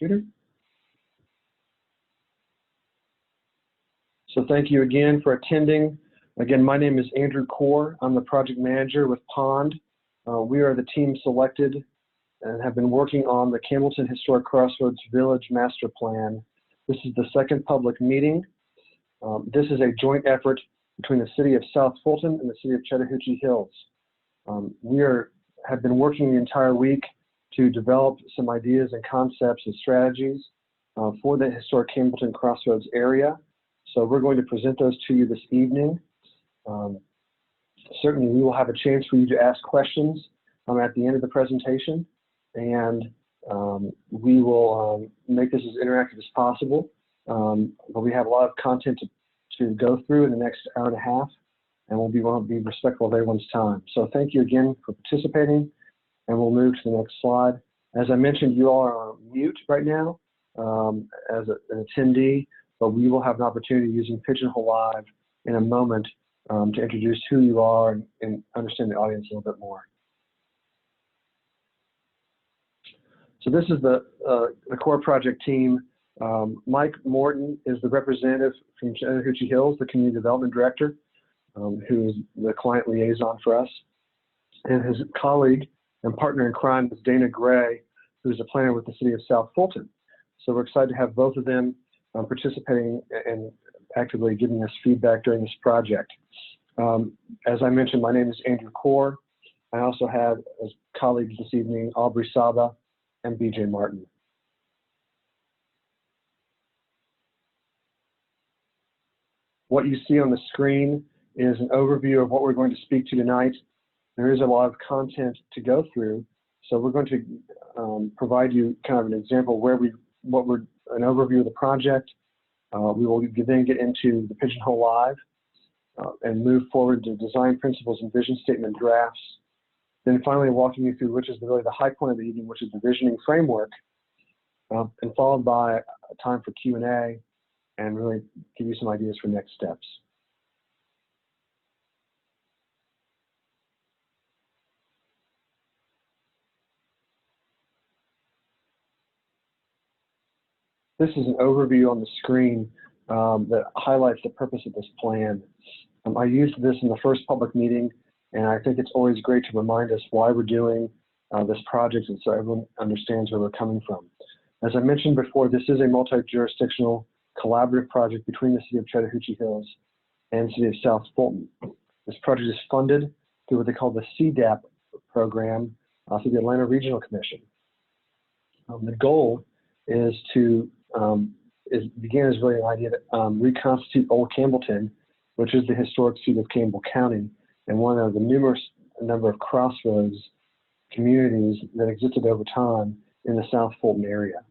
computer. So thank you again for attending. Again, my name is Andrew Core. I'm the project manager with Pond. We are the team selected and have been working on the Campbellton Historic Crossroads Village Master Plan. This is the second public meeting. This is a joint effort between the City of South Fulton and the City of Chattahoochee Hills. We have been working the entire week to develop some ideas and concepts and strategies for the historic Campbellton Crossroads area. So we're going to present those to you this evening. Certainly we will have a chance for you to ask questions at the end of the presentation, and we will make this as interactive as possible. But we have a lot of content to go through in the next hour and a half, and we'll be respectful of everyone's time. So thank you again for participating, and we'll move to the next slide. As I mentioned, you all are on mute right now as an attendee, but we will have an opportunity using Pigeonhole Live in a moment to introduce who you are and understand the audience a little bit more. So this is the core project team. Mike Morton is the representative from Chattahoochee Hills, the Community Development Director, who is the client liaison for us. And his colleague and partner in crime is Dana Gray, who's a planner with the City of South Fulton. So we're excited to have both of them participating and actively giving us feedback during this project. As I mentioned, my name is Andrew Core. I also have as colleagues this evening, Aubrey Saba and BJ Martin. What you see on the screen is an overview of what we're going to speak to tonight. There is a lot of content to go through, so we're going to provide you kind of an example where an overview of the project. We will then get into the Pigeonhole Live and move forward to design principles and vision statement drafts. Then finally walking you through which is really the high point of the evening, which is the visioning framework, and followed by a time for Q&A and really give you some ideas for next steps. This is an overview on the screen that highlights the purpose of this plan. I used this in the first public meeting, and I think it's always great to remind us why we're doing this project, and so everyone understands where we're coming from. As I mentioned before, this is a multi-jurisdictional collaborative project between the City of Chattahoochee Hills and City of South Fulton. This project is funded through what they call the CDAP program through the Atlanta Regional Commission. The goal is to begin as really an idea to reconstitute Old Campbellton, which is the historic seat of Campbell County and one of the numerous number of crossroads communities that existed over time in the South Fulton area.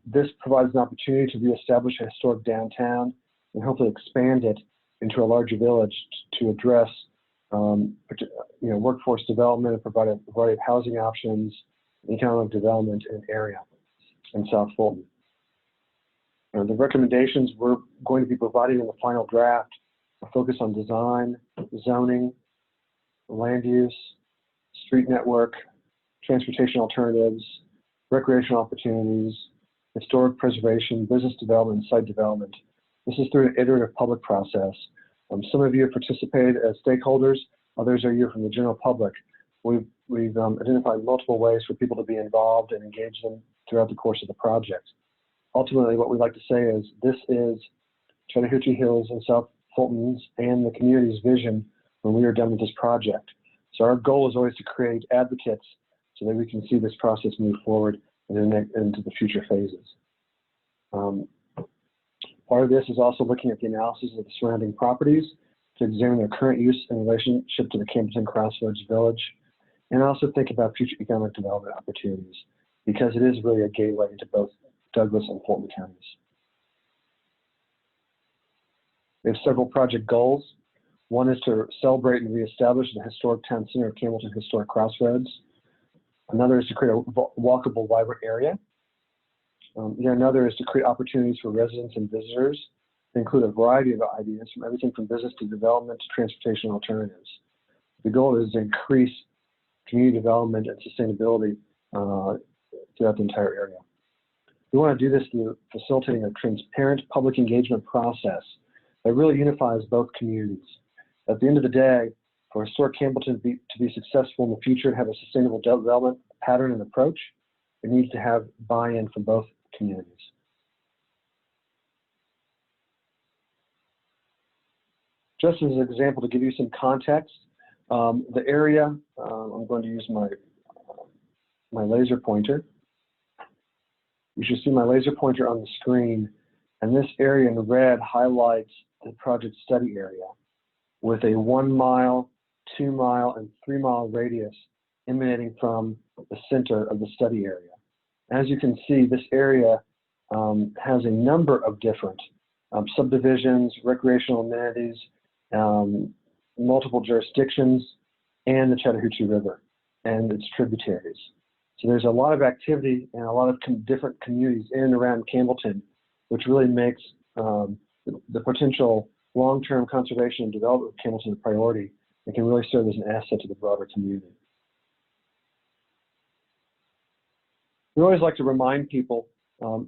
This provides an opportunity to reestablish a historic downtown and hopefully expand it into a larger village to address workforce development and provide a variety of housing options, economic development in the area in South Fulton. The recommendations we're going to be providing in the final draft are focused on design, zoning, land use, street network, transportation alternatives, recreational opportunities, historic preservation, business development, and site development. This is through an iterative public process. Some of you have participated as stakeholders, others are you from the general public. We've identified multiple ways for people to be involved and engage them throughout the course of the project. Ultimately, what we'd like to say is this is Chattahoochee Hills and South Fulton's and the community's vision when we are done with this project. So our goal is always to create advocates so that we can see this process move forward into the future phases. Part of this is also looking at the analysis of the surrounding properties to examine their current use in relationship to the Campbellton Crossroads Village, and also think about future economic development opportunities, because it is really a gateway into both Douglas and Fulton counties. We have several project goals. One is to celebrate and reestablish the historic town center of Campbellton Historic Crossroads. Another is to create a walkable, vibrant area. Another is to create opportunities for residents and visitors to include a variety of ideas from everything from business to development to transportation alternatives. The goal is to increase community development and sustainability throughout the entire area. We want to do this through facilitating a transparent public engagement process that really unifies both communities. At the end of the day, for historic Campbellton to be successful in the future and have a sustainable development pattern and approach, it needs to have buy-in from both communities. Just as an example, to give you some context, the area, I'm going to use my laser pointer. You should see my laser pointer on the screen, and this area in red highlights the project study area with a 1 mile, 2 mile, and 3 mile radius emanating from the center of the study area. As you can see, this area has a number of different subdivisions, recreational amenities, multiple jurisdictions, and the Chattahoochee River and its tributaries. So there's a lot of activity and a lot of different communities in and around Campbellton, which really makes the potential long-term conservation and development of Campbellton a priority and can really serve as an asset to the broader community. We always like to remind people,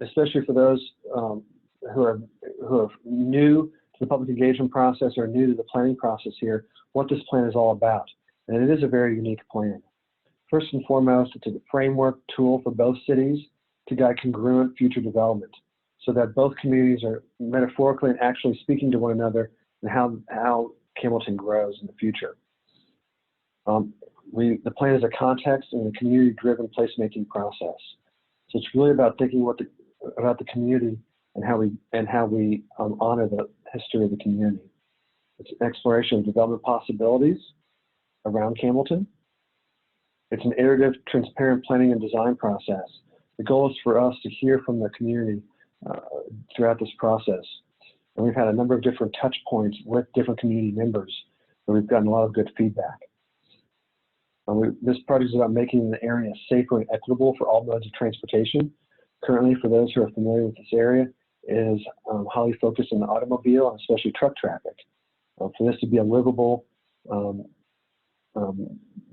especially for those who are new to the public engagement process or new to the planning process here, what this plan is all about. And it is a very unique plan. First and foremost, it's a framework tool for both cities to guide congruent future development so that both communities are metaphorically and actually speaking to one another and how Campbellton grows in the future. The plan is a context and a community-driven placemaking process. So it's really about thinking about the community and how we honor the history of the community. It's an exploration of development possibilities around Campbellton. It's an iterative, transparent planning and design process. The goal is for us to hear from the community throughout this process. And we've had a number of different touch points with different community members, and we've gotten a lot of good feedback. This project is about making the area safer and equitable for all modes of transportation. Currently, for those who are familiar with this area, it is highly focused on the automobile and especially truck traffic. For this to be a livable,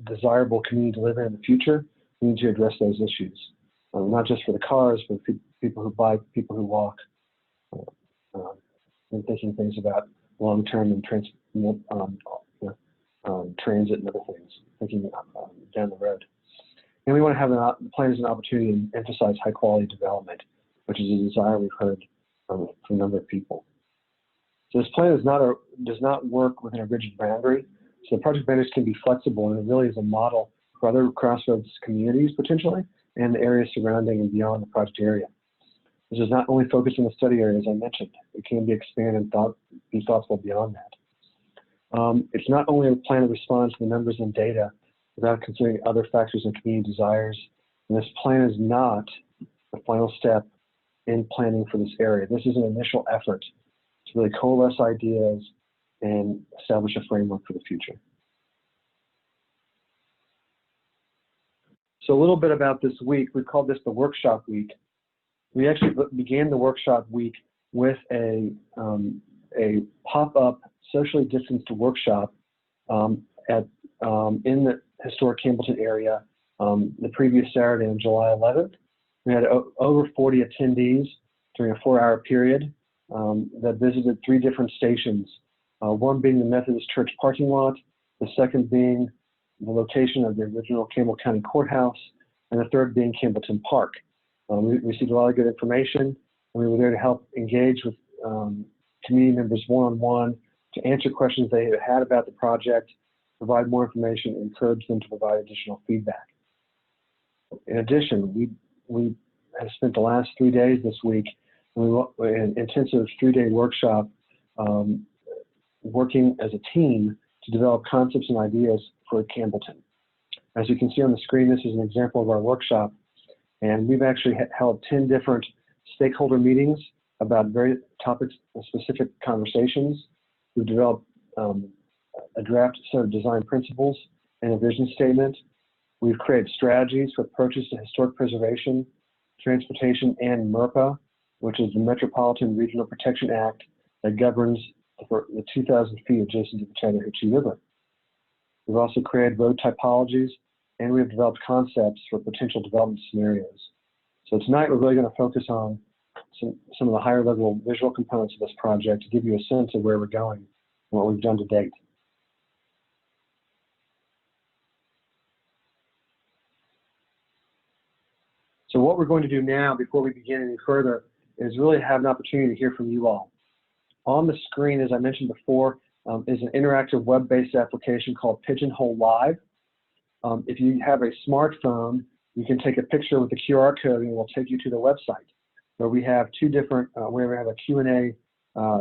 desirable community to live in the future, we need to address those issues, not just for the cars, but people who bike, people who walk, and thinking things about long-term and transit and other things, thinking down the road. And we want to have the plan as an opportunity to emphasize high-quality development, which is a desire we've heard from a number of people. So this plan does not work within a rigid boundary. So the project boundaries can be flexible, and it really is a model for other Crossroads communities potentially, and the areas surrounding and beyond the project area. This is not only focused on the study area, as I mentioned. It can be expanded and be thoughtful beyond that. It's not only a plan that responds to the numbers and data without considering other factors and community desires. And this plan is not the final step in planning for this area. This is an initial effort to really coalesce ideas and establish a framework for the future. So a little bit about this week. We called this the workshop week. We actually began the workshop week with a pop-up socially distanced workshop in the historic Campbellton area the previous Saturday on July 11th. We had over 40 attendees during a 4-hour period that visited 3 different stations, one being the Methodist Church parking lot, the second being the location of the original Campbell County Courthouse, and the third being Campbellton Park. We received a lot of good information, and we were there to help engage with community members one-on-one to answer questions they had about the project, provide more information, and encourage them to provide additional feedback. In addition, we have spent the last 3 days this week in an intensive 3-day workshop working as a team to develop concepts and ideas for Campbellton. As you can see on the screen, this is an example of our workshop, and we've actually held 10 different stakeholder meetings about various topics and specific conversations. We've developed a draft set of design principles and a vision statement. We've created strategies for approaches to historic preservation, transportation, and MERPA, which is the Metropolitan Regional Protection Act that governs the 2,000 feet adjacent to the Chattahoochee River. We've also created road typologies, and we have developed concepts for potential development scenarios. So tonight we're really going to focus on some of the higher level visual components of this project to give you a sense of where we're going and what we've done to date. So what we're going to do now before we begin any further is really have an opportunity to hear from you all. On the screen, as I mentioned before, is an interactive web-based application called Pigeonhole Live. If you have a smartphone, you can take a picture with the QR code and it will take you to the website where we have two different, where we have a Q&A,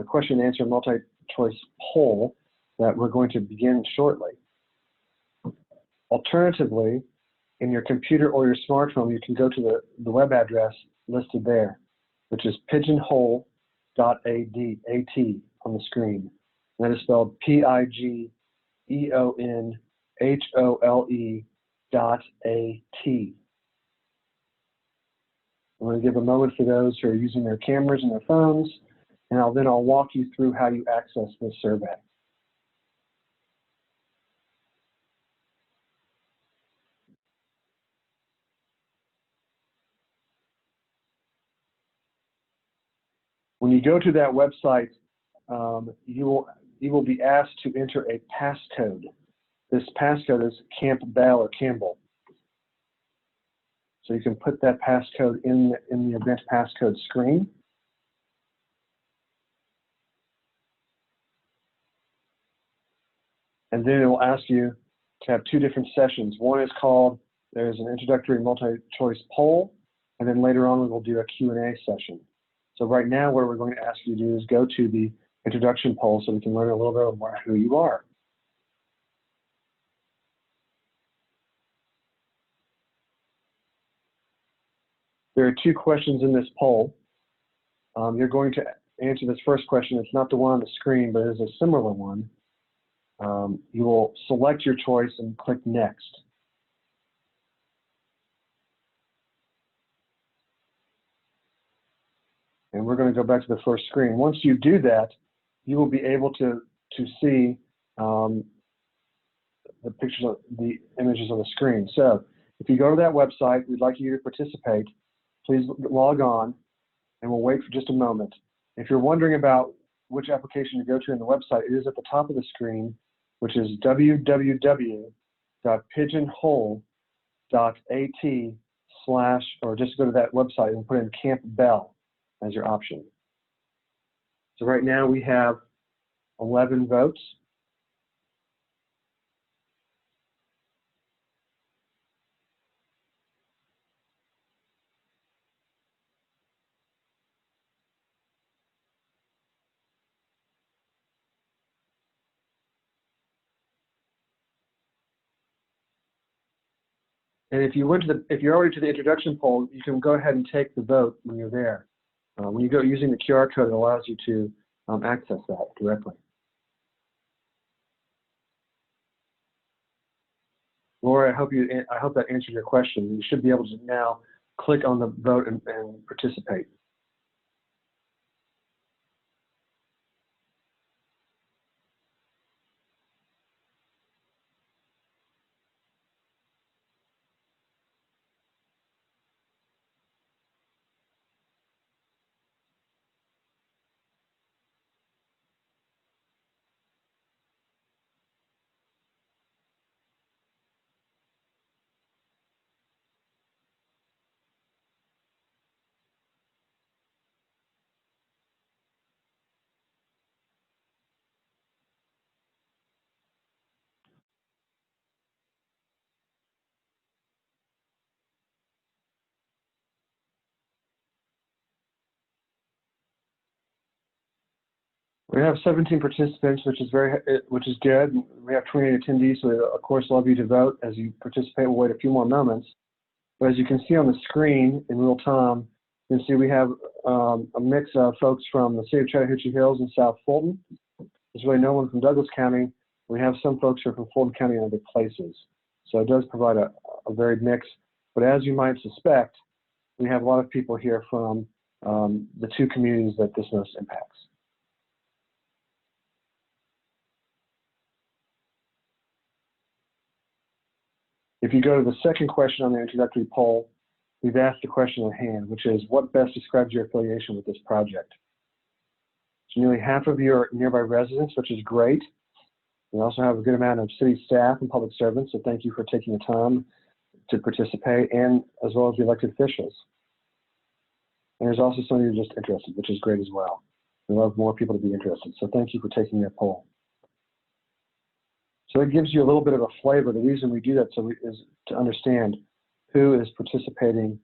question and answer multi-choice poll that we're going to begin shortly. Alternatively, in your computer or your smartphone, you can go to the web address listed there, which is pigeonhole.at on the screen. That is spelled pigeonhole.at. I'm going to give a moment for those who are using their cameras and their phones, and I'll walk you through how you access this survey. When you go to that website, you will be asked to enter a passcode. This passcode is Campbell or Campbell. So you can put that passcode in the event passcode screen. And then it will ask you to have two different sessions. One is called, there's an introductory multi-choice poll, and then later on we will do a Q&A session. So right now what we're going to ask you to do is go to the introduction poll so we can learn a little bit more who you are. There are two questions in this poll. You're going to answer this first question. It's not the one on the screen, but it is a similar one. You will select your choice and click Next. And we're going to go back to the first screen. Once you do that, you will be able to see the pictures, the images on the screen. So if you go to that website, we'd like you to participate. Please log on, and we'll wait for just a moment. If you're wondering about which application to go to in the website, it is at the top of the screen, which is www.pigeonhole.at/ or just go to that website and put in Campbell as your option. So right now we have 11 votes. And if you're already to the introduction poll, you can go ahead and take the vote when you're there. When you go using the QR code, it allows you to access that directly. Laura, I hope that answered your question. You should be able to now click on the vote and participate. We have 17 participants, which is good. We have 28 attendees, so we, of course, love you to vote as you participate. We'll wait a few more moments. But as you can see on the screen in real time, you can see we have a mix of folks from the city of Chattahoochee Hills and South Fulton. There's really no one from Douglas County. We have some folks who are from Fulton County and other places. So it does provide a varied mix. But as you might suspect, we have a lot of people here from the two communities that this most impacts. If you go to the second question on the introductory poll, we've asked the question at hand, which is, what best describes your affiliation with this project? So nearly half of you are nearby residents, which is great. We also have a good amount of city staff and public servants, so thank you for taking the time to participate, and as well as the elected officials. And there's also some of you just interested, which is great as well. We love more people to be interested, so thank you for taking that poll. So it gives you a little bit of a flavor. The reason we do that is to understand who is participating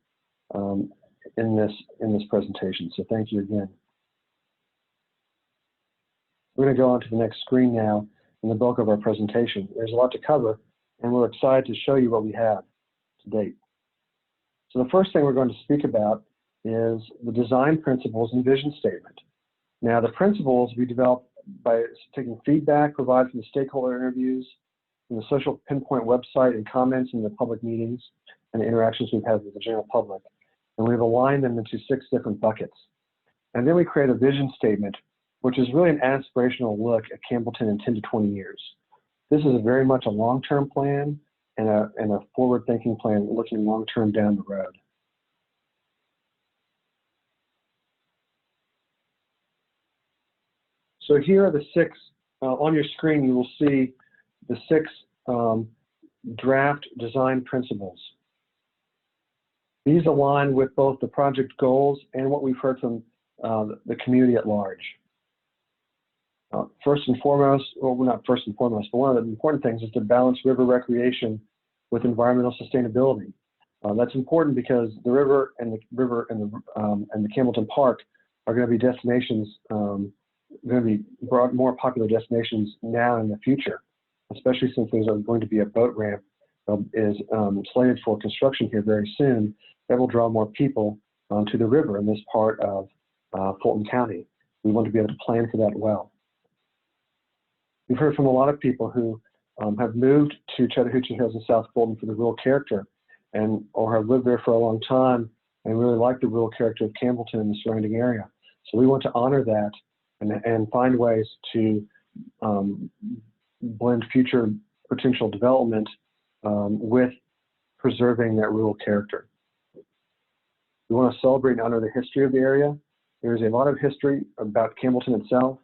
in this presentation. So thank you again. We're going to go on to the next screen now in the bulk of our presentation. There's a lot to cover, and we're excited to show you what we have to date. So the first thing we're going to speak about is the design principles and vision statement. Now, the principles we developed by taking feedback provided from the stakeholder interviews, from the social pinpoint website, and comments in the public meetings and the interactions we've had with the general public. And we've aligned them into 6 different buckets. And then we create a vision statement, which is really an aspirational look at Campbellton in 10 to 20 years. This is very much a long-term plan and a forward-thinking plan looking long-term down the road. So here are the 6, on your screen you will see the 6 draft design principles. These align with both the project goals and what we've heard from the community at large. First and foremost, well, not first and foremost, but one of the important things is to balance river recreation with environmental sustainability. That's important because the river and the Campbellton Park are going to be destinations, going to be more popular destinations now and in the future, especially since there's going to be a boat ramp is slated for construction here very soon that will draw more people to the river in this part of Fulton County. We want to be able to plan for that well. We've heard from a lot of people who have moved to Chattahoochee Hills and South Fulton for the rural character or have lived there for a long time and really like the rural character of Campbellton and the surrounding area. So we want to honor that and find ways to blend future potential development with preserving that rural character. We want to celebrate and honor the history of the area. There's a lot of history about Campbellton itself.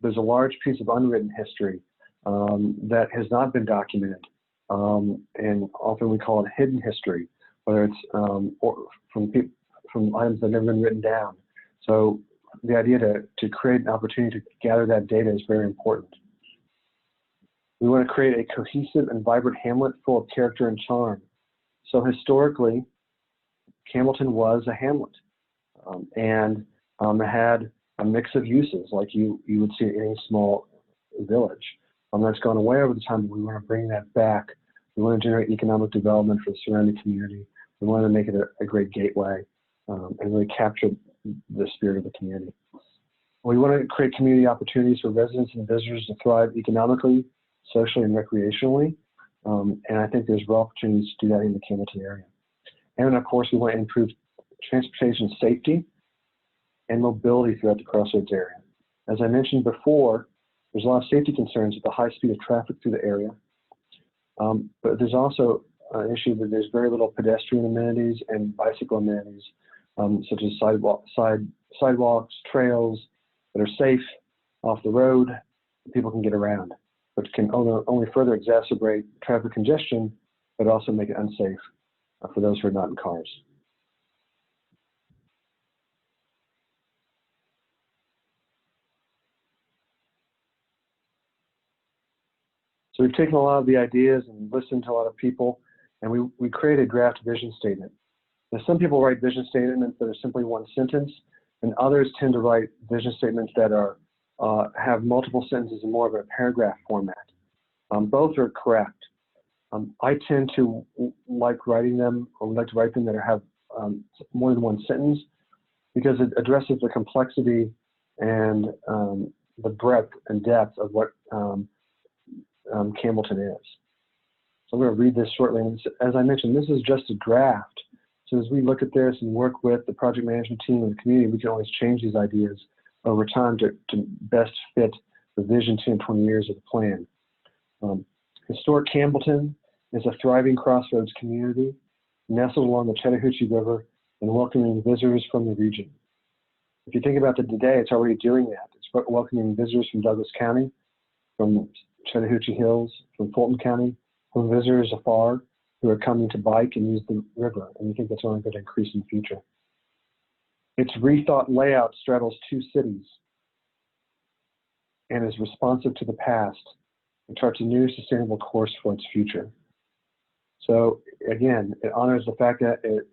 There's a large piece of unwritten history that has not been documented, and often we call it hidden history, whether it's from items that have never been written down. So the idea to create an opportunity to gather that data is very important. We want to create a cohesive and vibrant hamlet full of character and charm. So historically, Campbellton was a hamlet, and it had a mix of uses like you would see in any small village. That's gone away over the time, but we want to bring that back. We want to generate economic development for the surrounding community. We want to make it a great gateway and really capture the spirit of the community. We want to create community opportunities for residents and visitors to thrive economically, socially, and recreationally. And I think there's real opportunities to do that in the Campbellton area. And of course, we want to improve transportation safety and mobility throughout the Crossroads area. As I mentioned before, there's a lot of safety concerns with the high speed of traffic through the area. But there's also an issue that there's very little pedestrian amenities and bicycle amenities, such as sidewalks, trails that are safe off the road, people can get around, which can only further exacerbate traffic congestion, but also make it unsafe for those who are not in cars. So we've taken a lot of the ideas and listened to a lot of people, and we created a draft vision statement. Now, some people write vision statements that are simply one sentence, and others tend to write vision statements that are have multiple sentences in more of a paragraph format. Both are correct. I tend to like writing them, or would like to write them that have more than one sentence, because it addresses the complexity and the breadth and depth of what Campbellton is. So I'm going to read this shortly. And as I mentioned, this is just a draft. So as we look at this and work with the project management team and the community, we can always change these ideas over time to best fit the vision 10, 20 years of the plan. Historic Campbellton is a thriving crossroads community nestled along the Chattahoochee River and welcoming visitors from the region. If you think about it today, it's already doing that. It's welcoming visitors from Douglas County, from Chattahoochee Hills, from Fulton County, from visitors afar who are coming to bike and use the river, and we think that's only going to increase in the future. Its rethought layout straddles two cities and is responsive to the past and charts a new sustainable course for its future. So again, it honors the fact that it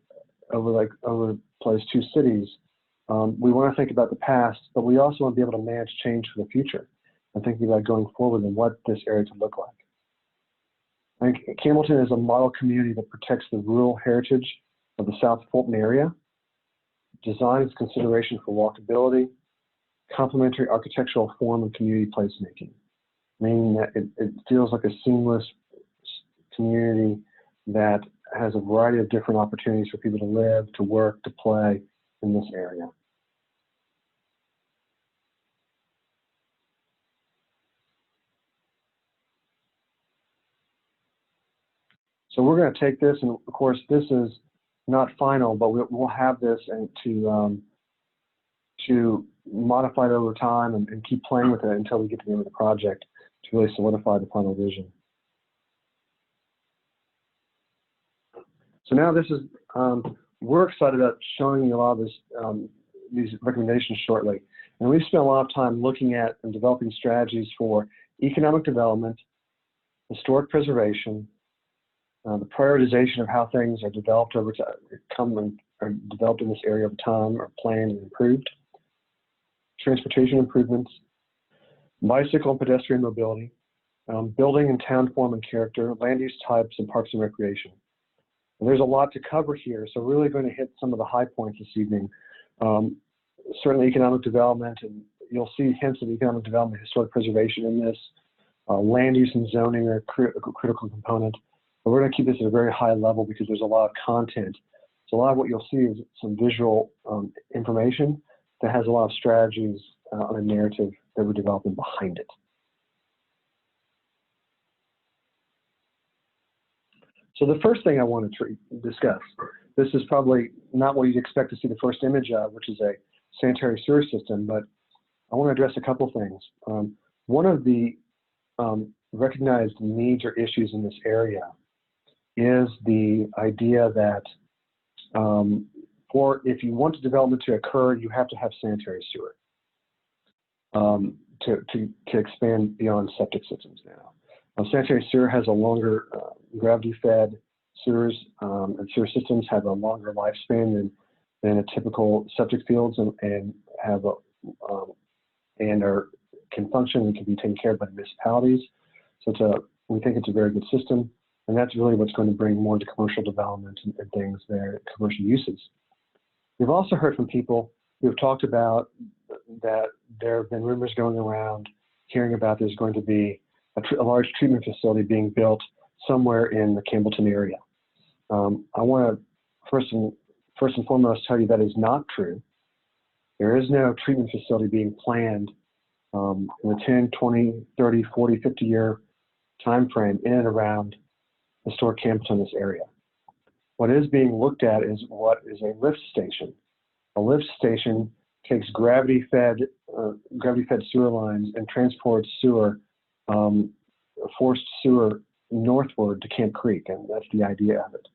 overplays two cities. We want to think about the past, but we also want to be able to manage change for the future and thinking about going forward and what this area could look like. I think Campbellton is a model community that protects the rural heritage of the South Fulton area, designs consideration for walkability, complementary architectural form and community placemaking, meaning that it feels like a seamless community that has a variety of different opportunities for people to live, to work, to play in this area. So we're going to take this, and of course this is not final, but we'll have this and to modify it over time and keep playing with it until we get to the end of the project to really solidify the final vision. So now this is, we're excited about showing you a lot of this, these recommendations shortly. And we've spent a lot of time looking at and developing strategies for economic development, historic preservation, the prioritization of how things are developed over time, are developed in this area over time, or planned and improved, transportation improvements, bicycle and pedestrian mobility, building and town form and character, land use types, and parks and recreation. And there's a lot to cover here, so we're really going to hit some of the high points this evening. Certainly economic development, and you'll see hints of economic development, historic preservation in this. Land use and zoning are a critical component. But we're going to keep this at a very high level because there's a lot of content. So a lot of what you'll see is some visual information that has a lot of strategies on a narrative that we're developing behind it. So the first thing I want to discuss, this is probably not what you'd expect to see the first image of, which is a sanitary sewer system, but I want to address a couple things. One of the recognized needs or issues in this area is the idea that if you want development to occur, you have to have sanitary sewer to expand beyond septic systems now. Sanitary sewer has a longer gravity-fed sewers, and sewer systems have a longer lifespan than a typical septic fields, and have can function and can be taken care of by the municipalities. So we think it's a very good system. And that's really what's going to bring more to commercial development and things there, commercial uses. We've also heard from people who have talked about that there have been rumors going around, hearing about there's going to be a large treatment facility being built somewhere in the Campbellton area. I want to first and foremost tell you that is not true. There is no treatment facility being planned in the 10, 20, 30, 40, 50 year time frame in and around historic Campbellton in this area. What is being looked at is what is a lift station. A lift station takes gravity-fed sewer lines and transports forced sewer northward to Camp Creek, and that's the idea of it.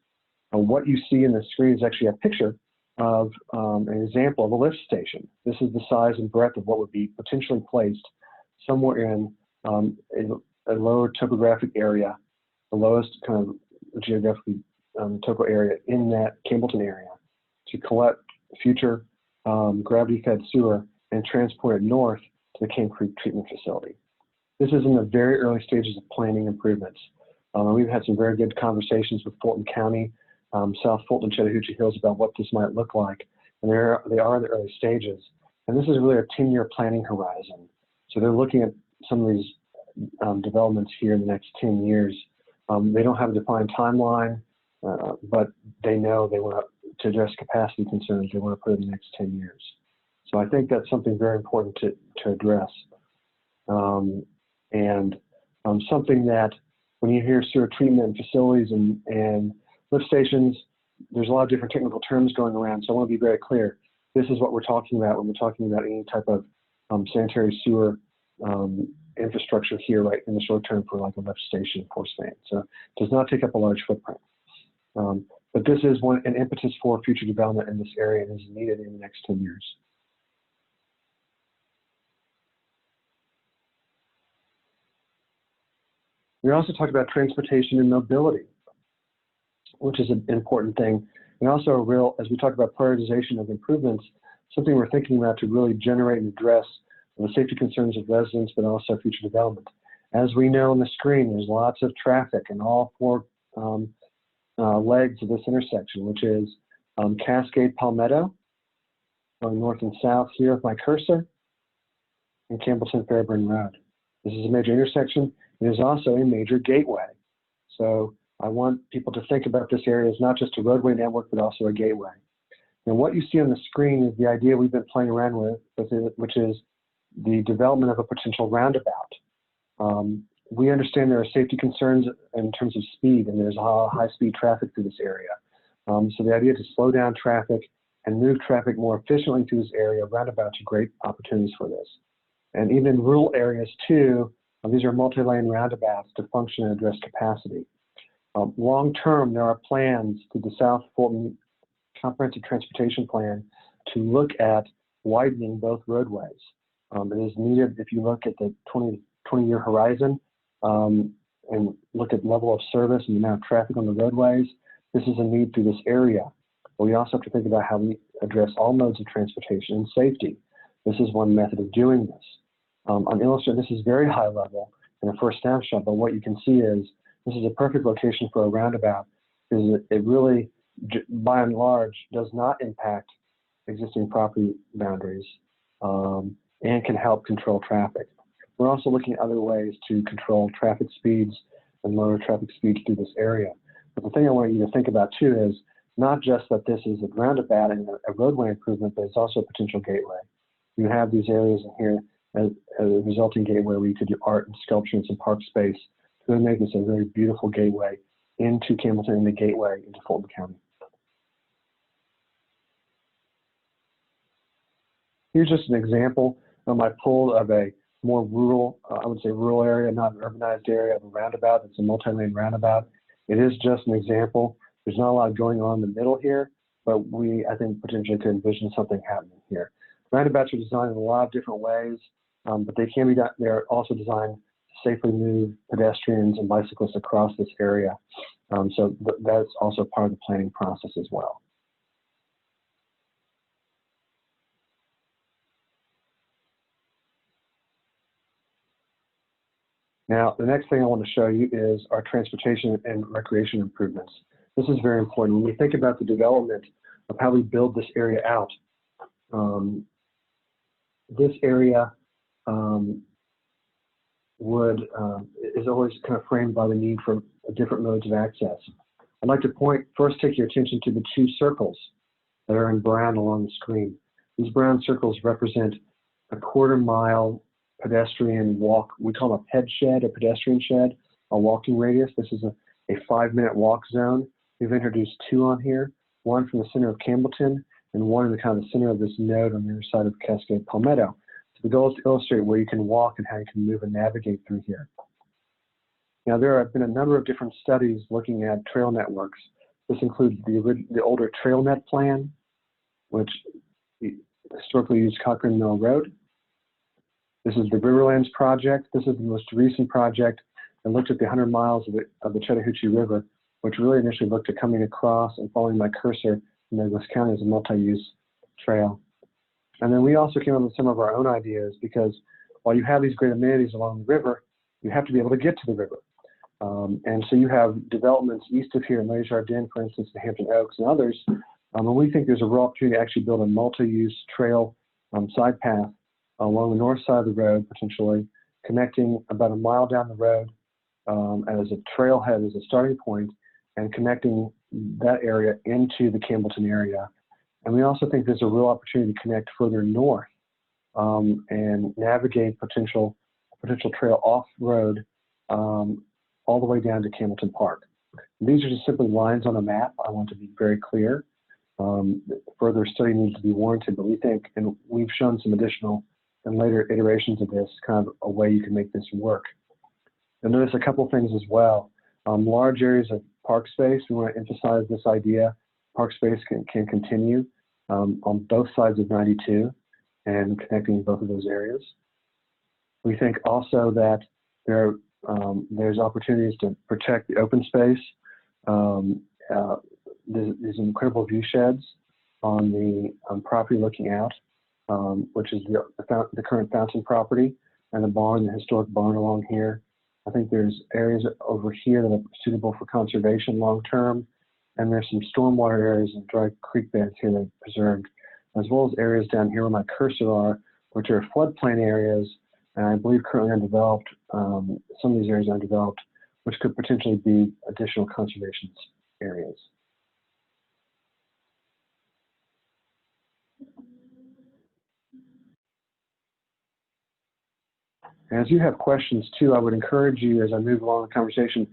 What you see in the screen is actually a picture of an example of a lift station. This is the size and breadth of what would be potentially placed somewhere in a lower topographic area, the lowest kind of geographically topo area in that Campbellton area, to collect future gravity-fed sewer and transport it north to the Camp Creek treatment facility. This is in the very early stages of planning improvements. We've had some very good conversations with Fulton County, South Fulton, Chattahoochee Hills about what this might look like, and they are in the early stages. And this is really a 10-year planning horizon. So they're looking at some of these developments here in the next 10 years. They don't have a defined timeline, but they know they want to address capacity concerns. They want to put it in the next 10 years. So I think that's something very important to address. Something that when you hear sewer treatment facilities and lift stations, there's a lot of different technical terms going around, so I want to be very clear. This is what we're talking about when we're talking about any type of sanitary sewer infrastructure here, right, in the short term for like a lift station force main. So it does not take up a large footprint. But this is an impetus for future development in this area and is needed in the next 10 years. We also talked about transportation and mobility, which is an important thing. And also as we talk about prioritization of improvements, something we're thinking about to really generate and address the safety concerns of residents, but also future development. As we know on the screen, there's lots of traffic in all four legs of this intersection, which is Cascade Palmetto, going north and south here with my cursor, and Campbellton Fairburn Road. This is a major intersection. It is also a major gateway. So I want people to think about this area as not just a roadway network, but also a gateway. And what you see on the screen is the idea we've been playing around with it, which is the development of a potential roundabout. We understand there are safety concerns in terms of speed, and there's high-speed traffic through this area. So the idea to slow down traffic and move traffic more efficiently through this area, roundabouts are great opportunities for this. And even in rural areas too, these are multi-lane roundabouts to function and address capacity. Long-term, there are plans through the South Fulton Comprehensive Transportation Plan to look at widening both roadways. It is needed if you look at the 20-year horizon and look at level of service and the amount of traffic on the roadways. This is a need through this area. But we also have to think about how we address all modes of transportation and safety. This is one method of doing this. I'm illustrating this is very high level in a first snapshot, but what you can see is this is a perfect location for a roundabout because it really, by and large, does not impact existing property boundaries and can help control traffic. We're also looking at other ways to control traffic speeds and lower traffic speeds through this area. But the thing I want you to think about too is not just that this is a roundabout and a roadway improvement, but it's also a potential gateway. You have these areas in here as a resulting gateway where you could do art and sculpture and some park space to really make this a very beautiful gateway into Campbellton and the gateway into Fulton County. Here's just an example I pulled of a more rural, I would say rural area, not an urbanized area of a roundabout. It's a multi-lane roundabout. It is just an example. There's not a lot going on in the middle here, but I think, potentially could envision something happening here. Roundabouts are designed in a lot of different ways, but they're also designed to safely move pedestrians and bicyclists across this area. So that's also part of the planning process as well. Now, the next thing I want to show you is our transportation and recreation improvements. This is very important. When we think about the development of how we build this area out, this area is always kind of framed by the need for different modes of access. I'd like to first take your attention to the two circles that are in brown along the screen. These brown circles represent a quarter-mile pedestrian walk. We call them a ped shed, a pedestrian shed, a walking radius. This is a 5-minute walk zone. We've introduced two on here, one from the center of Campbellton and one in the kind of the center of this node on the other side of Cascade Palmetto. So the goal is to illustrate where you can walk and how you can move and navigate through here. Now, there have been a number of different studies looking at trail networks. This includes the older TrailNet plan, which historically used Cochrane Mill Road. This is the Riverlands project. This is the most recent project that looked at the 100 miles of the Chattahoochee River, which really initially looked at coming across and following my cursor in Douglas County as a multi-use trail. And then we also came up with some of our own ideas because while you have these great amenities along the river, you have to be able to get to the river. And so you have developments east of here in Les Jardins, for instance, the Hampton Oaks and others. And we think there's a real opportunity to actually build a multi-use trail side path along the north side of the road, potentially connecting about a mile down the road as a trailhead as a starting point and connecting that area into the Campbellton area. And we also think there's a real opportunity to connect further north and navigate potential trail off-road all the way down to Campbellton Park. These are just simply lines on a map. I want to be very clear. Further study needs to be warranted, but we think, and we've shown some additional and later iterations of this, kind of a way you can make this work. You'll notice a couple things as well. Large areas of park space, we want to emphasize this idea. Park space can continue on both sides of 92 and connecting both of those areas. We think also that there's opportunities to protect the open space. There's incredible view sheds on the property looking out, which is the current fountain property, and the barn, the historic barn along here. I think there's areas over here that are suitable for conservation long term, and there's some stormwater areas and dry creek beds here that are preserved, as well as areas down here where my cursor are, which are floodplain areas, and I believe currently undeveloped. Some of these areas are undeveloped, which could potentially be additional conservation areas. And as you have questions too, I would encourage you as I move along the conversation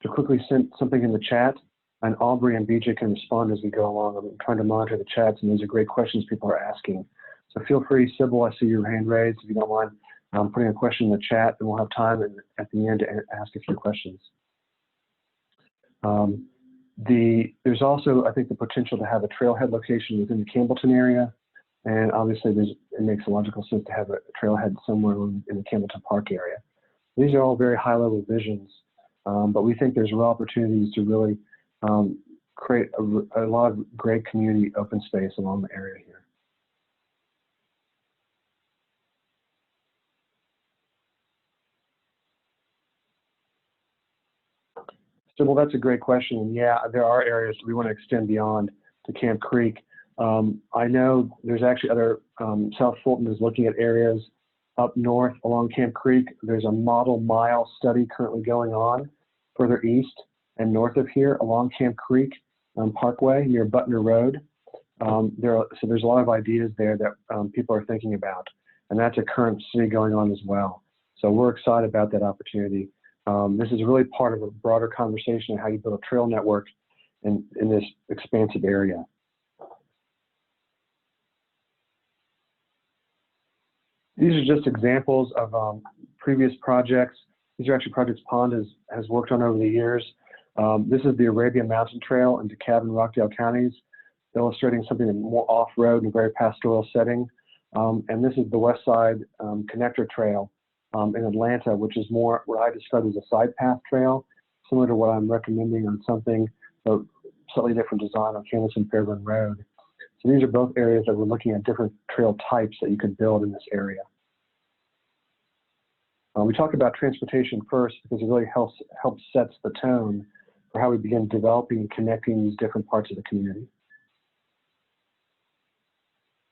to quickly send something in the chat, and Aubrey and BJ can respond as we go along. I'm trying to monitor the chats, and these are great questions people are asking. So feel free, Sybil, I see your hand raised. If you don't mind putting a question in the chat, and we'll have time at the end to ask a few questions. There's also, I think, the potential to have a trailhead location within the Campbellton area. And obviously, it makes a logical sense to have a trailhead somewhere in the Campbellton Park area. These are all very high-level visions, but we think there's real opportunities to really create a lot of great community open space along the area here. So, well, that's a great question. And yeah, there are areas we want to extend beyond to Camp Creek. I know there's actually other, South Fulton is looking at areas up north along Camp Creek. There's a model mile study currently going on further east and north of here along Camp Creek Parkway near Butner Road. So there's a lot of ideas there that people are thinking about, and that's a current study going on as well. So we're excited about that opportunity. This is really part of a broader conversation on how you build a trail network in this expansive area. These are just examples of previous projects. These are actually projects Pond has worked on over the years. This is the Arabian Mountain Trail into Cabot and Rockdale counties, illustrating something more off-road and very pastoral setting. And this is the West Side Connector Trail in Atlanta, which is more what I describe as a side path trail, similar to what I'm recommending on something, but slightly different design on Campbellton Fairburn Road. So these are both areas that we're looking at different trail types that you could build in this area. We talk about transportation first because it really helps sets the tone for how we begin developing and connecting these different parts of the community.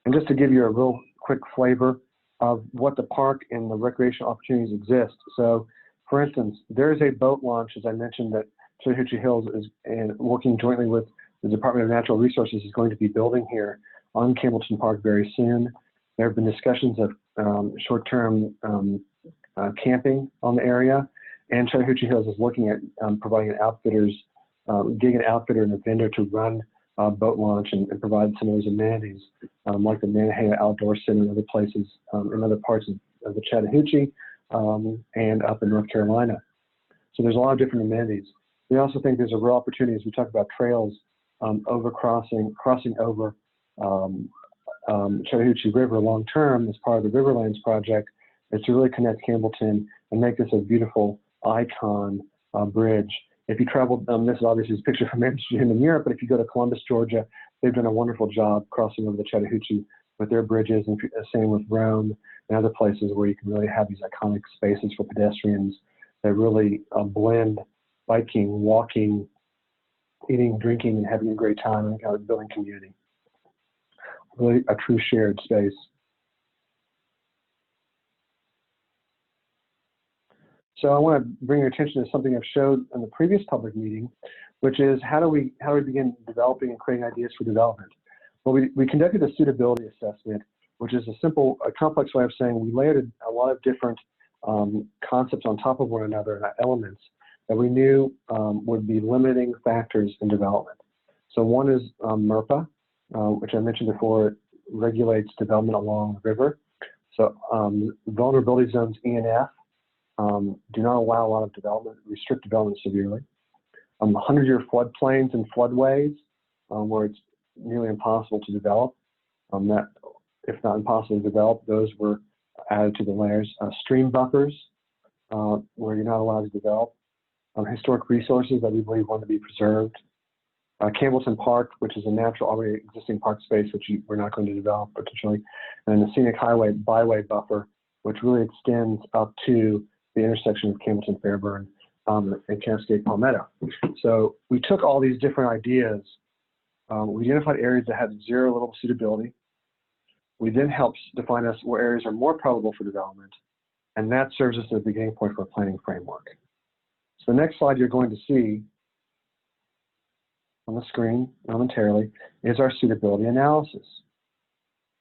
And just to give you a real quick flavor of what the park and the recreational opportunities exist. So, for instance, there is a boat launch, as I mentioned, that Chattahoochee Hills is working jointly with the Department of Natural Resources is going to be building here on Campbellton Park very soon. There have been discussions of short-term camping on the area, and Chattahoochee Hills is looking at providing an outfitters, getting an outfitter and a vendor to run a boat launch and provide some of those amenities, like the Manahea Outdoor Center and other places in other parts of the Chattahoochee and up in North Carolina. So there's a lot of different amenities. We also think there's a real opportunity as we talk about trails crossing over Chattahoochee River long term as part of the Riverlands project, is to really connect Campbellton and make this a beautiful icon bridge. If you travel, this is obviously a picture from Amsterdam in Europe, but if you go to Columbus, Georgia, they've done a wonderful job crossing over the Chattahoochee with their bridges, and same with Rome and other places where you can really have these iconic spaces for pedestrians that really blend biking, walking, eating, drinking, and having a great time and kind of building community. Really a true shared space. So I want to bring your attention to something I've showed in the previous public meeting, which is how do we begin developing and creating ideas for development? Well, we conducted a suitability assessment, which is a complex way of saying we layered a lot of different concepts on top of one another and elements that we knew would be limiting factors in development. So one is MRPA, which I mentioned before. It regulates development along the river. So vulnerability zones E and F do not allow a lot of development, restrict development severely. 100-year floodplains and floodways, where it's nearly impossible to develop. That, if not impossible to develop, those were added to the layers. Stream buffers, where you're not allowed to develop. Historic resources that we believe want to be preserved. Campbellton Park, which is a natural, already existing park space, which we're not going to develop potentially. And the scenic highway byway buffer, which really extends up to the intersection of Campbellton, Fairburn, and Cascade Palmetto. So we took all these different ideas. We identified areas that had zero level suitability. We then helped define us where areas are more probable for development, and that serves us as a beginning point for a planning framework. So the next slide you're going to see on the screen momentarily is our suitability analysis.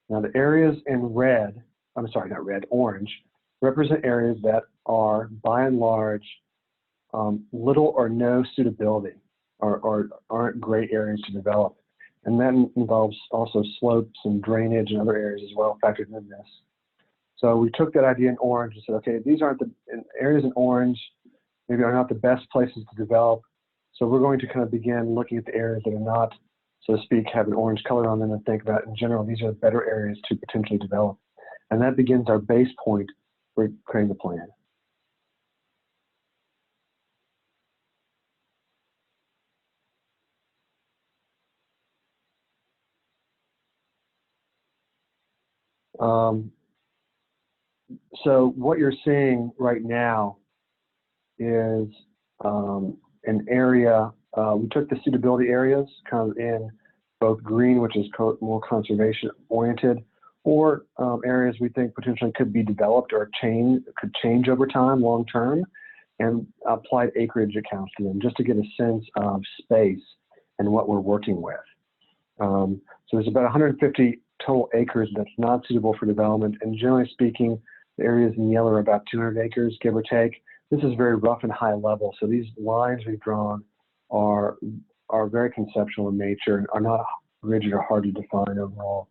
Now the areas in red, I'm sorry, not red, orange, represent areas that are by and large little or no suitability or aren't great areas to develop. And that involves also slopes and drainage and other areas as well factored in this. So we took that idea in orange and said, okay, these aren't the areas in orange, maybe are not the best places to develop. So we're going to kind of begin looking at the areas that are not, so to speak, have an orange color on them and think about, in general, these are better areas to potentially develop. And that begins our base point for creating the plan. So what you're seeing right now is an area, we took the suitability areas kind of in both green, which is more conservation oriented, or areas we think potentially could be developed or could change over time, long term, and applied acreage accounts to them just to get a sense of space and what we're working with. So there's about 150 total acres that's not suitable for development, and generally speaking, the areas in yellow are about 200 acres, give or take. This is very rough and high level, so these lines we've drawn are very conceptual in nature and are not rigid or hard to define overall.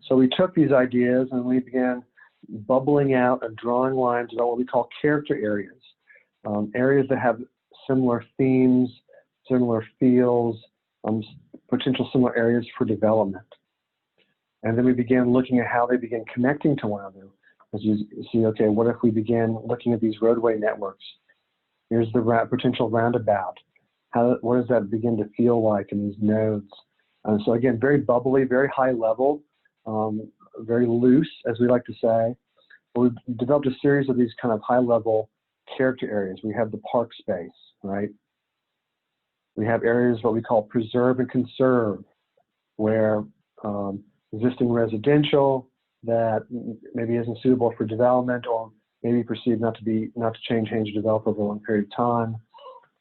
So we took these ideas and we began bubbling out and drawing lines about what we call character areas, areas that have similar themes, similar feels, potential similar areas for development. And then we began looking at how they began connecting to one another. As you see, okay, what if we began looking at these roadway networks? Here's the potential roundabout. What does that begin to feel like in these nodes? So again, very bubbly, very high level, very loose, as we like to say. But we've developed a series of these kind of high level character areas. We have the park space, right? We have areas what we call preserve and conserve, where existing residential that maybe isn't suitable for development or maybe perceived not to change, develop over a long period of time.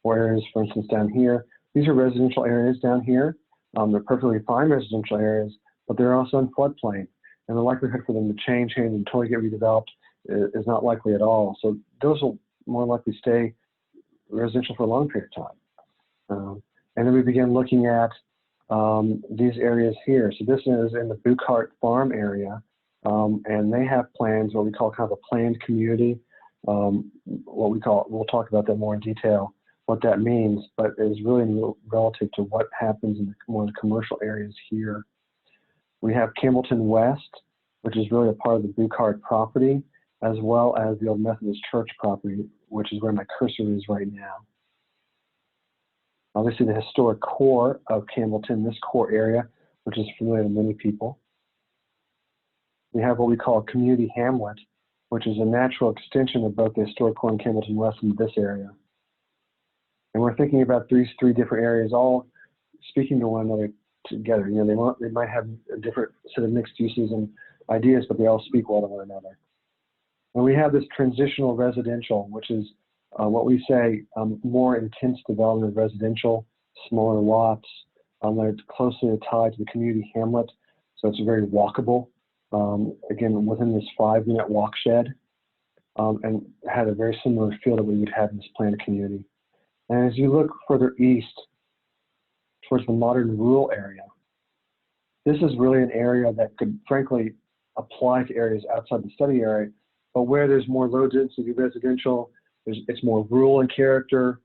Or areas, for instance, down here. These are residential areas down here. They're perfectly fine residential areas, but they're also in floodplain. And the likelihood for them to change and totally get redeveloped is not likely at all. So those will more likely stay residential for a long period of time. And then we began looking at these areas here. So this is in the Buckhart Farm area, and they have plans, what we call kind of a planned community. We'll talk about that more in detail, what that means, but is really relative to what happens in more of the commercial areas here. We have Campbellton West, which is really a part of the Buckhart property, as well as the old Methodist Church property, which is where my cursor is right now. Obviously, the historic core of Campbellton, this core area, which is familiar to many people. We have what we call a community hamlet, which is a natural extension of both the historic core and Campbellton West in this area. And we're thinking about these three different areas all speaking to one another together. You know, they might have a different set of mixed uses and ideas, but they all speak well to one another. And we have this transitional residential, which is what we say, more intense development of residential, smaller lots. They're closely tied to the community hamlet, so it's very walkable. again, within this 5-minute walk shed, and had a very similar feel that we would have in this planned community. And as you look further east towards the modern rural area, this is really an area that could frankly apply to areas outside the study area, but where there's more low density residential, it's more rural in character.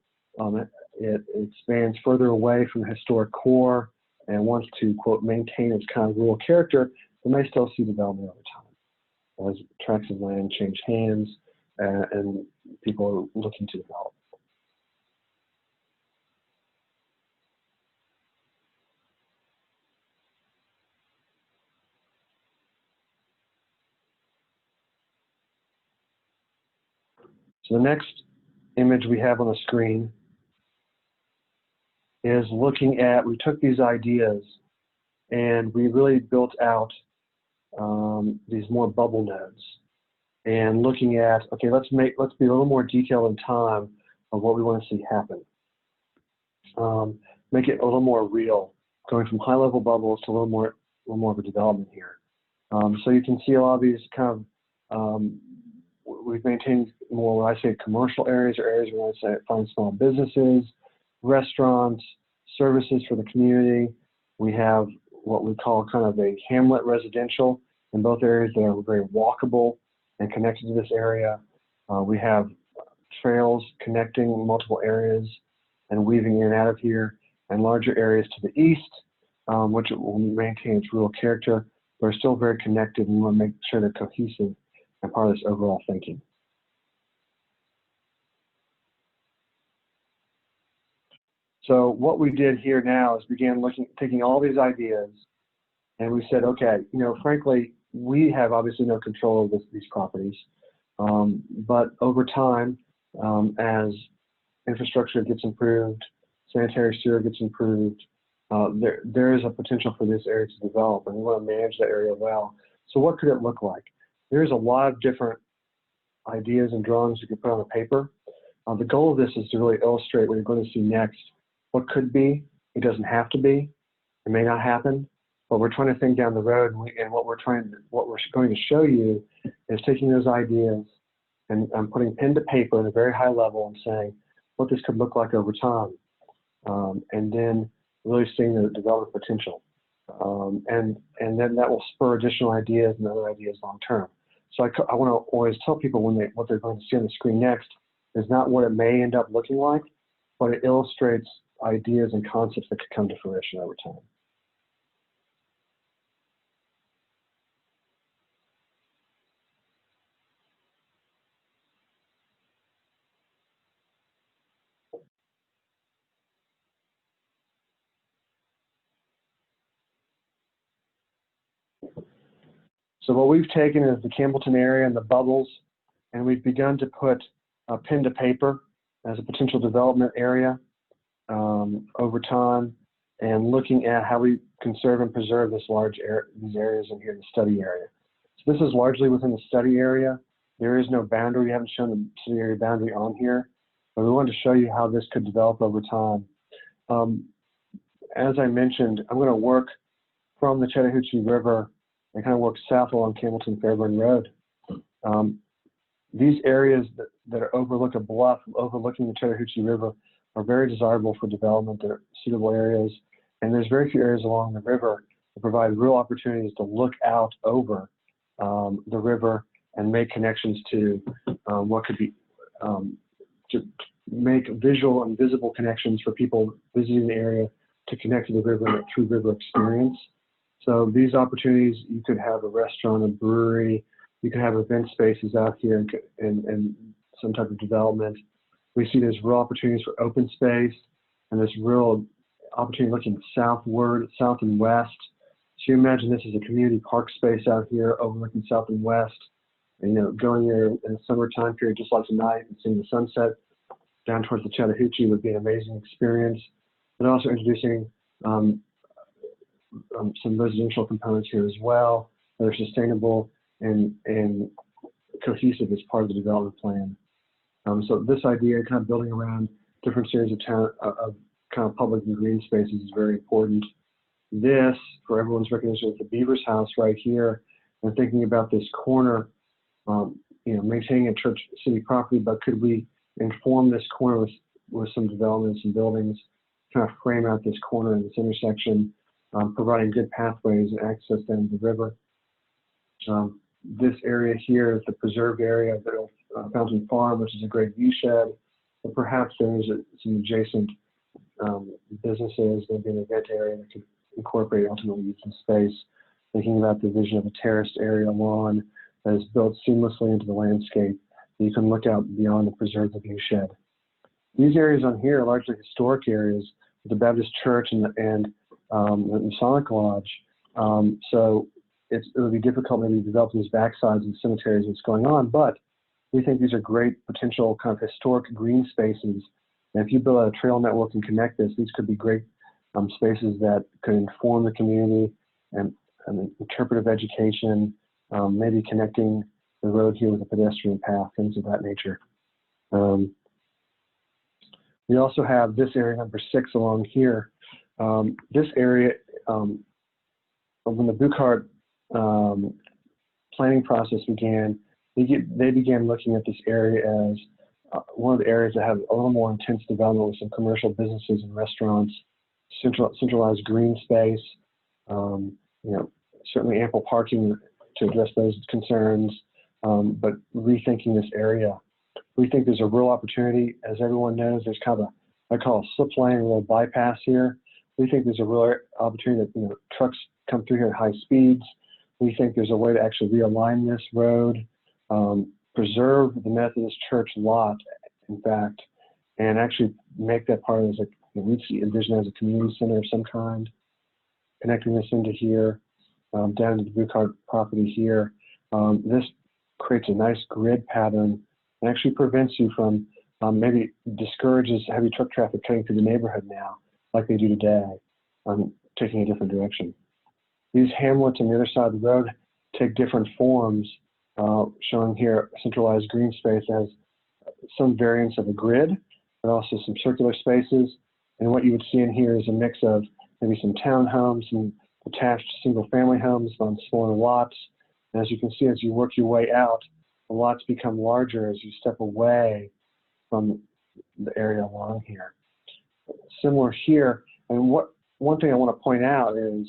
It expands further away from the historic core and wants to, quote, maintain its kind of rural character, but may still see development over time as tracts of land change hands and people are looking to develop. So the next image we have on the screen is looking at, we took these ideas and we really built out these more bubble nodes and looking at, okay, let's be a little more detailed in time of what we want to see happen. Make it a little more real, going from high level bubbles to a little more of a development here. So you can see a lot of these kind of, we've maintained more, when I say commercial areas, or areas where I find small businesses, restaurants, services for the community. We have what we call kind of a hamlet residential in both areas that are very walkable and connected to this area. We have trails connecting multiple areas and weaving in and out of here, and larger areas to the east, which will maintain its rural character, but are still very connected, and we want to make sure they're cohesive and part of this overall thinking. So what we did here now is began taking all these ideas, and we said, okay, you know, frankly, we have obviously no control of these properties, but over time, as infrastructure gets improved, sanitary sewer gets improved, there is a potential for this area to develop, and we want to manage that area well. So what could it look like? There's a lot of different ideas and drawings you can put on the paper. The goal of this is to really illustrate what you're going to see next. What could be, it doesn't have to be, it may not happen, but we're trying to think down the road, and what we're going to show you is taking those ideas and putting pen to paper at a very high level and saying what this could look like over time, and then really seeing the development potential. And then that will spur additional ideas and other ideas long term. So I want to always tell people what they're going to see on the screen next is not what it may end up looking like, but it illustrates ideas and concepts that could come to fruition over time. So what we've taken is the Campbellton area and the bubbles, and we've begun to put pen to paper as a potential development area over time, and looking at how we conserve and preserve these areas in here, the study area. So this is largely within the study area. There is no boundary. We haven't shown the study area boundary on here, but we wanted to show you how this could develop over time. As I mentioned, I'm going to work from the Chattahoochee River and kind of work south along Campbellton Fairburn Road. These areas that overlook a bluff overlooking the Chattahoochee River are very desirable for development. They're suitable areas, and there's very few areas along the river that provide real opportunities to look out over the river and make connections to what could be, to make visual and visible connections for people visiting the area to connect to the river and a true river experience. So these opportunities, you could have a restaurant, a brewery, you could have event spaces out here and some type of development. We see there's real opportunities for open space, and there's real opportunity looking southward, south and west. So you imagine this is a community park space out here overlooking south and west, and going there in the summer time period, just like tonight, and seeing the sunset down towards the Chattahoochee would be an amazing experience. But also introducing some residential components here as well that are sustainable and cohesive as part of the development plan. So this idea, kind of building around different series of kind of public and green spaces, is very important. This, for everyone's recognition, is the Beaver's house right here. and thinking about this corner, maintaining a church city property, but could we inform this corner with some developments and buildings, kind of frame out this corner and this intersection, providing good pathways and access down to the river. This area here is the preserved area of the Fountain Farm, which is a great view shed, but perhaps there's some adjacent businesses, maybe an event area that could incorporate ultimately use some space, thinking about the vision of a terraced area lawn that is built seamlessly into the landscape. You can look out beyond the preserve the view shed. These areas on here are largely historic areas with the Baptist Church and the Masonic Lodge. So it would be difficult maybe to develop these backsides and cemeteries what's going on, but we think these are great potential kind of historic green spaces. And if you build a trail network and connect this, these could be great spaces that could inform the community and interpretive education, maybe connecting the road here with a pedestrian path, things of that nature. We also have this area number 6 along here. This area, when the Buchart planning process began, they began looking at this area as one of the areas that have a little more intense development with some commercial businesses and restaurants, centralized green space, certainly ample parking to address those concerns, but rethinking this area. We think there's a real opportunity. As everyone knows, there's kind of I call a slip lane, a little bypass here. We think there's a real opportunity that trucks come through here at high speeds. We think there's a way to actually realign this road, preserve the Methodist Church lot, in fact, and actually make that part of it, we envision as a community center of some kind, connecting this into here, down to the Buchart property here. This creates a nice grid pattern and actually prevents you from, maybe discourages heavy truck traffic cutting through the neighborhood now, like they do today, taking a different direction. These hamlets on the other side of the road take different forms, showing here centralized green space as some variants of a grid, but also some circular spaces. And what you would see in here is a mix of maybe some townhomes, some attached single-family homes on smaller lots. And as you can see, as you work your way out, the lots become larger as you step away from the area along here. Similar here, and one thing I want to point out is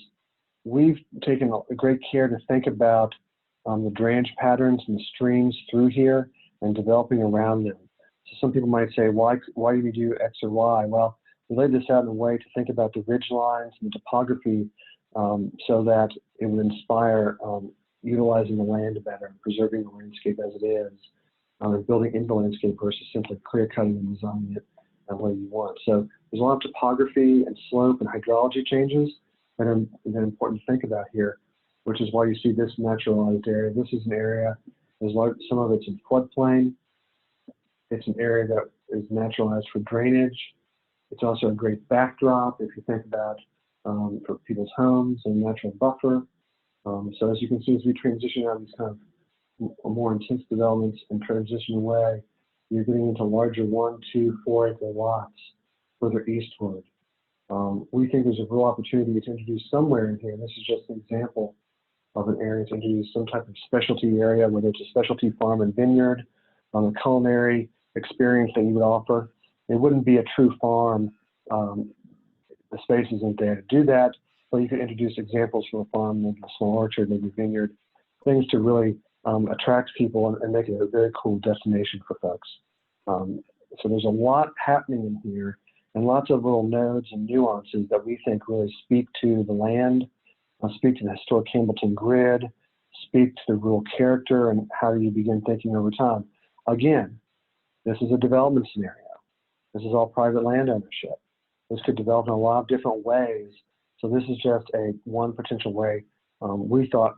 we've taken a great care to think about the drainage patterns and the streams through here and developing around them. So some people might say, why do we do X or Y? Well, we laid this out in a way to think about the ridge lines and the topography so that it would inspire utilizing the land better and preserving the landscape as it is, and building into the landscape versus simply clear cutting and designing it the way you want. So there's a lot of topography and slope and hydrology changes that are important to think about here, which is why you see this naturalized area. This is an area, some of it's in floodplain. It's an area that is naturalized for drainage. It's also a great backdrop if you think about for people's homes and natural buffer. So as you can see, as we transition out of these kind of more intense developments and transition away, you're getting into larger 1, 2, 4 acre lots further eastward. We think there's a real opportunity to introduce somewhere in here, and this is just an example of an area to introduce some type of specialty area, whether it's a specialty farm and vineyard, a culinary experience that you would offer. It wouldn't be a true farm. The space isn't there to do that, but you could introduce examples from a farm, maybe a small orchard, maybe a vineyard, things to really attract people and make it a very cool destination for folks. So there's a lot happening in here and lots of little nodes and nuances that we think really speak to the land, speak to the historic Campbellton grid, speak to the rural character and how you begin thinking over time. Again, this is a development scenario. This is all private land ownership. This could develop in a lot of different ways. So this is just one potential way we thought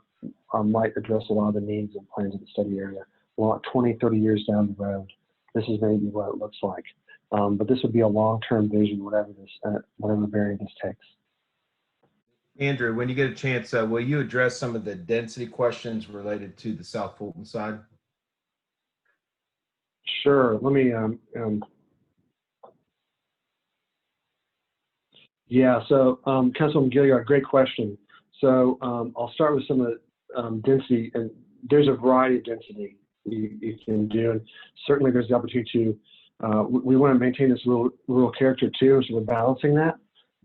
might address a lot of the needs and plans of the study area. 20, 30 years down the road, this is maybe what it looks like. But this would be a long-term vision, whatever variant this takes. Andrew, when you get a chance, will you address some of the density questions related to the South Fulton side? Sure. Let me, yeah, so Councilman Gilliard, great question. So I'll start with some of density, and there's a variety of density you can do, and certainly there's the opportunity to, we want to maintain this rural character too, so we're balancing that.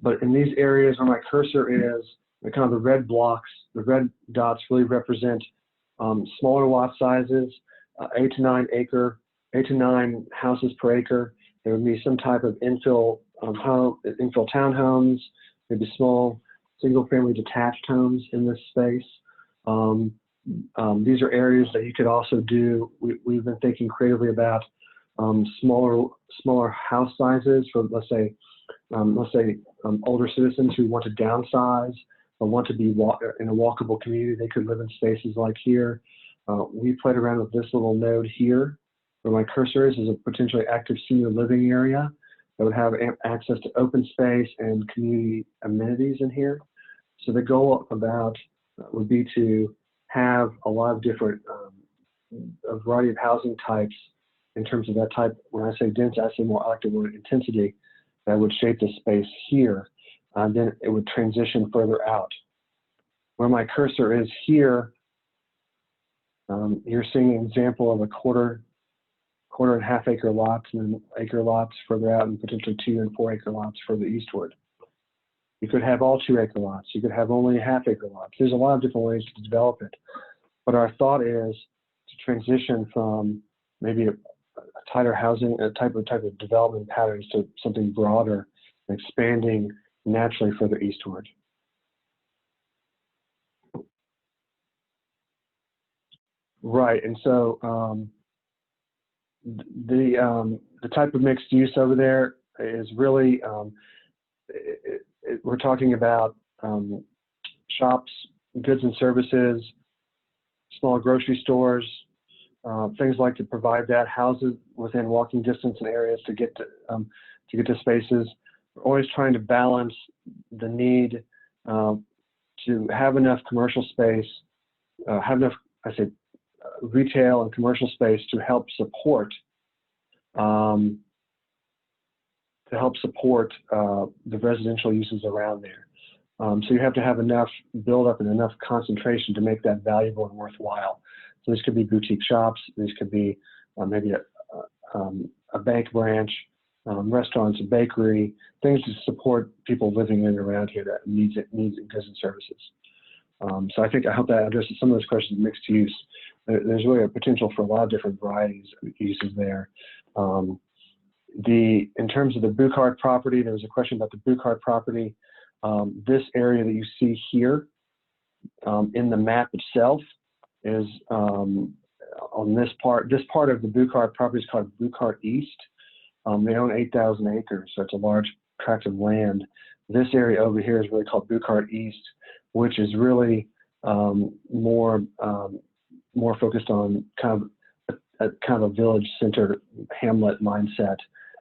But in these areas where my cursor is, the kind of the red blocks, the red dots really represent smaller lot sizes, 8 to 9 houses per acre. There would be some type of infill infill townhomes, maybe small single-family detached homes in this space. These are areas that you could also do. We've been thinking creatively about smaller house sizes for, let's say older citizens who want to downsize or want to be in a walkable community. They could live in spaces like here. We played around with this little node here, where my cursor is a potentially active senior living area that would have access to open space and community amenities in here. So the goal would be to have a lot of different, a variety of housing types in terms of that type. When I say dense, I say more active or intensity that would shape the space here. Then it would transition further out. Where my cursor is here, you're seeing an example of a quarter and half acre lots and then acre lots further out, and potentially 2 and 4 acre lots further eastward. You could have all 2 acre lots. You could have only half acre lots. There's a lot of different ways to develop it. But our thought is to transition from maybe a tighter housing, a type of development patterns to something broader and expanding naturally further eastward. Right, and so the type of mixed use over there is really, we're talking about shops, goods and services, small grocery stores, things like to provide that, houses within walking distance and areas to get to spaces. We're always trying to balance the need to have enough commercial space, have enough, retail and commercial space to help support the residential uses around there. So you have to have enough buildup and enough concentration to make that valuable and worthwhile. So this could be boutique shops. This could be maybe a bank branch, restaurants, a bakery, things to support people living in and around here that needs goods and services. So I hope that addresses some of those questions of mixed use. There's really a potential for a lot of different varieties of uses there. In terms of the Bucart property, there was a question about the Bucart property. This area that you see here in the map itself is on this part. This part of the Bucart property is called Bucart East. They own 8,000 acres, so it's a large tract of land. This area over here is really called Bucart East, which is really more focused on kind of a village center hamlet mindset.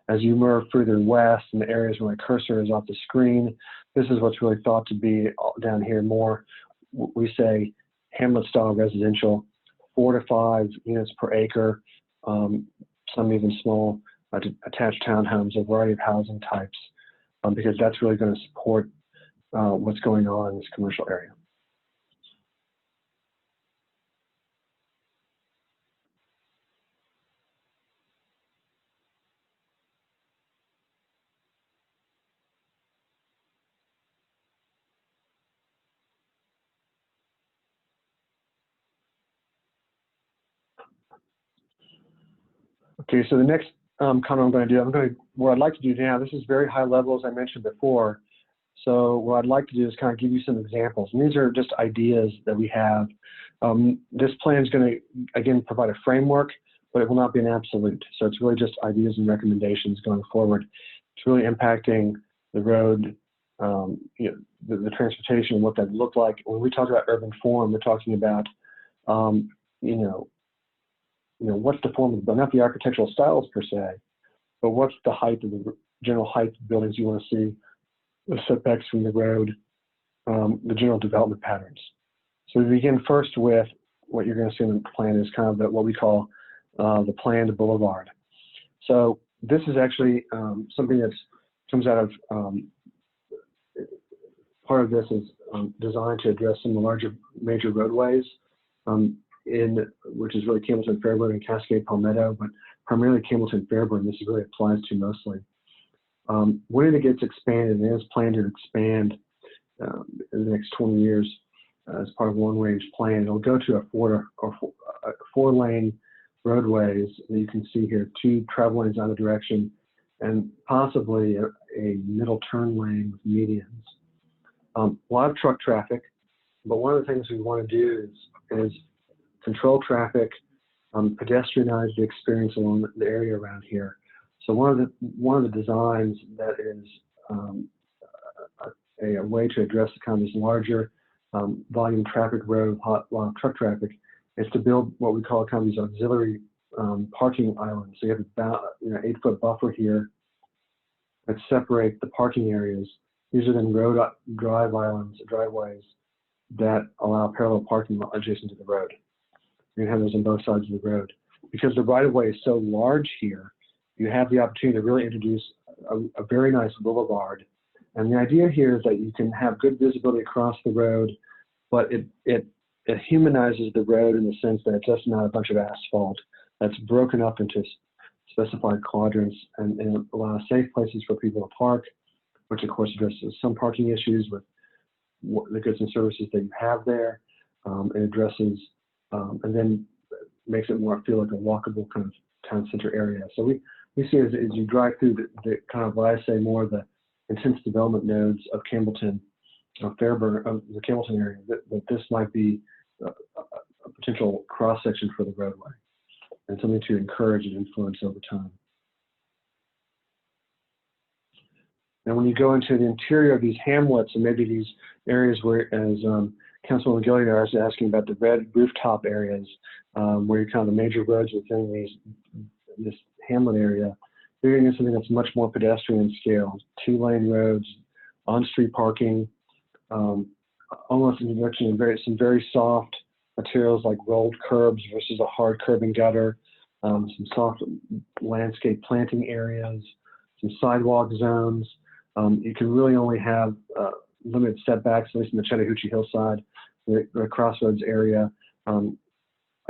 As you move further west in the areas where my cursor is off the screen, this is what's really thought to be down here more, we say, hamlet style residential, 4 to 5 units per acre, some even small attached townhomes, a variety of housing types, because that's really going to support what's going on in this commercial area. Okay, so the next comment I'm going to do, what I'd like to do now, this is very high level, as I mentioned before. So what I'd like to do is kind of give you some examples. And these are just ideas that we have. This plan is going to, again, provide a framework, but it will not be an absolute. So it's really just ideas and recommendations going forward. It's really impacting the road, the transportation, what that looked like. When we talk about urban form, we're talking about, what's the form of the, not the architectural styles per se, but what's the height of the general height of buildings you want to see, the setbacks from the road, the general development patterns. So we begin first with what you're going to see in the plan is kind of what we call the planned boulevard. So this is actually something that comes out of, part of this is designed to address some of the larger major roadways, which is really Campbellton, Fairburn, and Cascade Palmetto, but primarily Campbellton, Fairburn. This really applies to mostly. When it gets expanded, and it is planned to expand in the next 20 years as part of a long-range plan, it'll go to a four-lane roadways that you can see here, 2 travel lanes either direction, and possibly a middle turn lane with medians. A lot of truck traffic, but one of the things we want to do is control traffic, pedestrianize the experience along the area around here. So one of the designs that is a way to address the kind of this larger volume traffic road, lot of truck traffic, is to build what we call kind of these auxiliary parking islands. So you have about 8-foot buffer here that separate the parking areas. These are then road driveways that allow parallel parking adjacent to the road. You have those on both sides of the road. Because the right-of-way is so large here, you have the opportunity to really introduce a very nice boulevard. And the idea here is that you can have good visibility across the road, but it humanizes the road in the sense that it's just not a bunch of asphalt that's broken up into specified quadrants, and it allows safe places for people to park, which of course addresses some parking issues with the goods and services that you have there. It addresses and then makes it more feel like a walkable kind of town center area. So we see as you drive through the kind of what I say more of the intense development nodes of Campbellton, Fairburn, of the Campbellton area, that this might be a potential cross section for the roadway and something to encourage and influence over time. Now, when you go into the interior of these hamlets and maybe these areas where, as Councilwoman Gilliard is asking about the red rooftop areas, where you're kind of the major roads within this hamlet area, you're going to get something that's much more pedestrian scaled. 2-lane roads, on-street parking, almost introduction of some very soft materials like rolled curbs versus a hard curb and gutter, some soft landscape planting areas, some sidewalk zones. You can really only have limited setbacks, at least in the Chattahoochee hillside, the Crossroads area,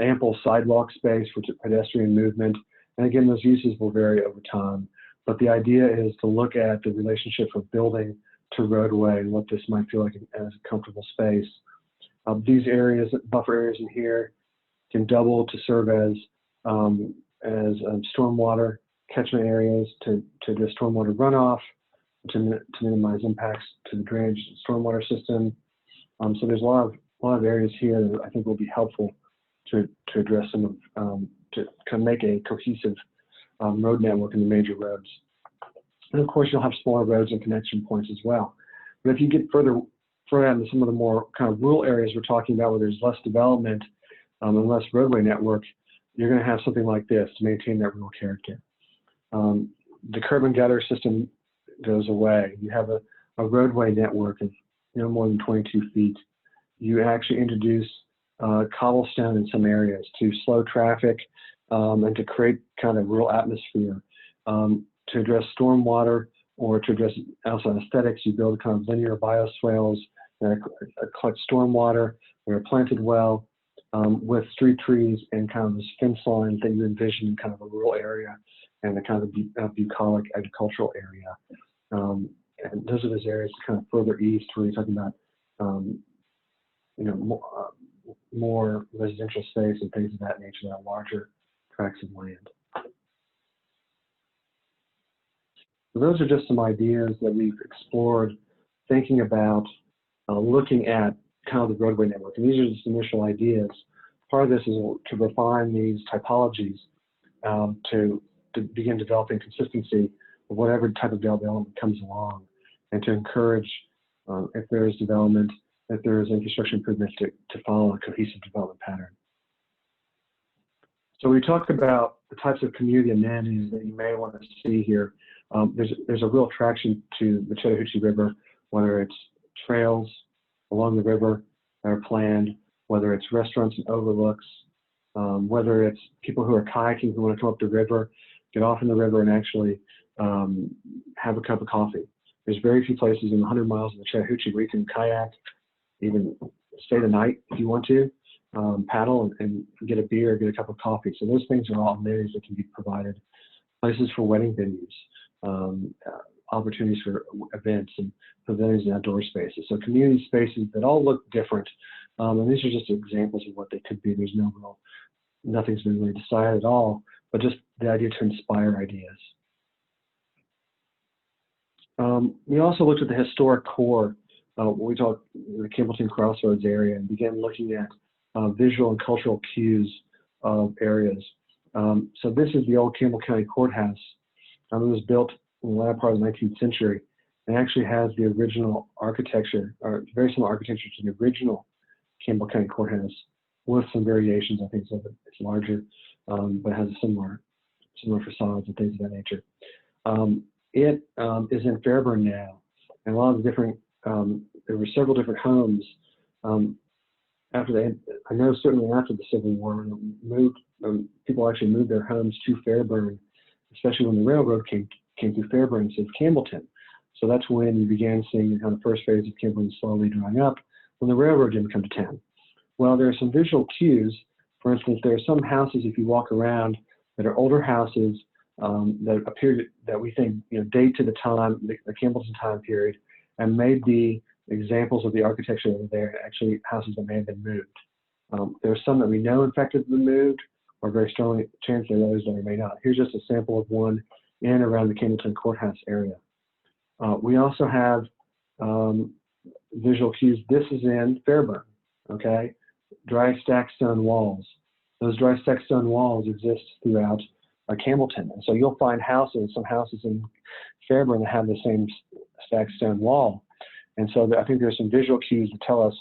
ample sidewalk space for pedestrian movement. And again, those uses will vary over time. But the idea is to look at the relationship from building to roadway and what this might feel like as a comfortable space. These areas, buffer areas in here, can double to serve as stormwater catchment areas to address stormwater runoff, to minimize impacts to the drainage stormwater system. So there's a lot of areas here that I think will be helpful to address some of, to kind of make a cohesive road network in the major roads. And of course, you'll have smaller roads and connection points as well. But if you get further out into some of the more kind of rural areas we're talking about, where there's less development and less roadway network, you're going to have something like this to maintain that rural character. The curb and gutter system goes away. You have a roadway network of more than 22 feet. You actually introduce cobblestone in some areas to slow traffic and to create kind of rural atmosphere. To address stormwater or to address outside aesthetics, you build kind of linear bioswales that collect stormwater that are planted well with street trees and kind of this fence line that you envision in kind of a rural area and a kind of bucolic agricultural area. And those are those areas kind of further east where you're talking about more residential space and things of that nature, that larger tracts of land. So those are just some ideas that we've explored, thinking about looking at kind of the roadway network. And these are just initial ideas. Part of this is to refine these typologies to begin developing consistency of whatever type of development comes along, and to encourage, if there is development, if there is infrastructure improvements, to follow a cohesive development pattern. So we talked about the types of community amenities that you may want to see here. There's a real attraction to the Chattahoochee River, whether it's trails along the river that are planned, whether it's restaurants and overlooks, whether it's people who are kayaking who want to come up the river, get off in the river and actually have a cup of coffee. There's very few places in 100 miles of the Chattahoochee where you can kayak, even stay the night if you want to, paddle and get a beer, get a cup of coffee. So those things are all amenities that can be provided. Places for wedding venues, opportunities for events and pavilions and outdoor spaces. So community spaces that all look different. And these are just examples of what they could be. There's nothing's been really decided at all, but just the idea to inspire ideas. We also looked at the historic core, we talked the Campbellton Crossroads area, and began looking at visual and cultural cues of areas. So this is the old Campbell County Courthouse. It was built in the latter part of the 19th century, and actually has the original architecture, or very similar architecture to the original Campbell County Courthouse, with some variations. I think it's larger, but has a similar facades and things of that nature. It is in Fairburn now, and a lot of the different, there were several different homes. I know certainly after the Civil War, people actually moved their homes to Fairburn, especially when the railroad came through Fairburn and saved Campbellton. So that's when you began seeing the kind of first phase of Campbellton slowly drying up when the railroad didn't come to town. Well, there are some visual cues. For instance, there are some houses, if you walk around, that are older houses that appear that we think date to the time, the Campbellton time period, and may be examples of the architecture that were there, actually houses that may have been moved. There are some that we know in fact have been moved, or very strongly chance there are others that may not. Here's just a sample of one in and around the Campbellton Courthouse area. We also have visual cues. This is in Fairburn, okay? Dry stacked stone walls. Those dry stacked stone walls exist throughout Campbellton. And so you'll find some houses in Fairburn that have the same stacked stone wall. And so I think there's some visual cues to tell us,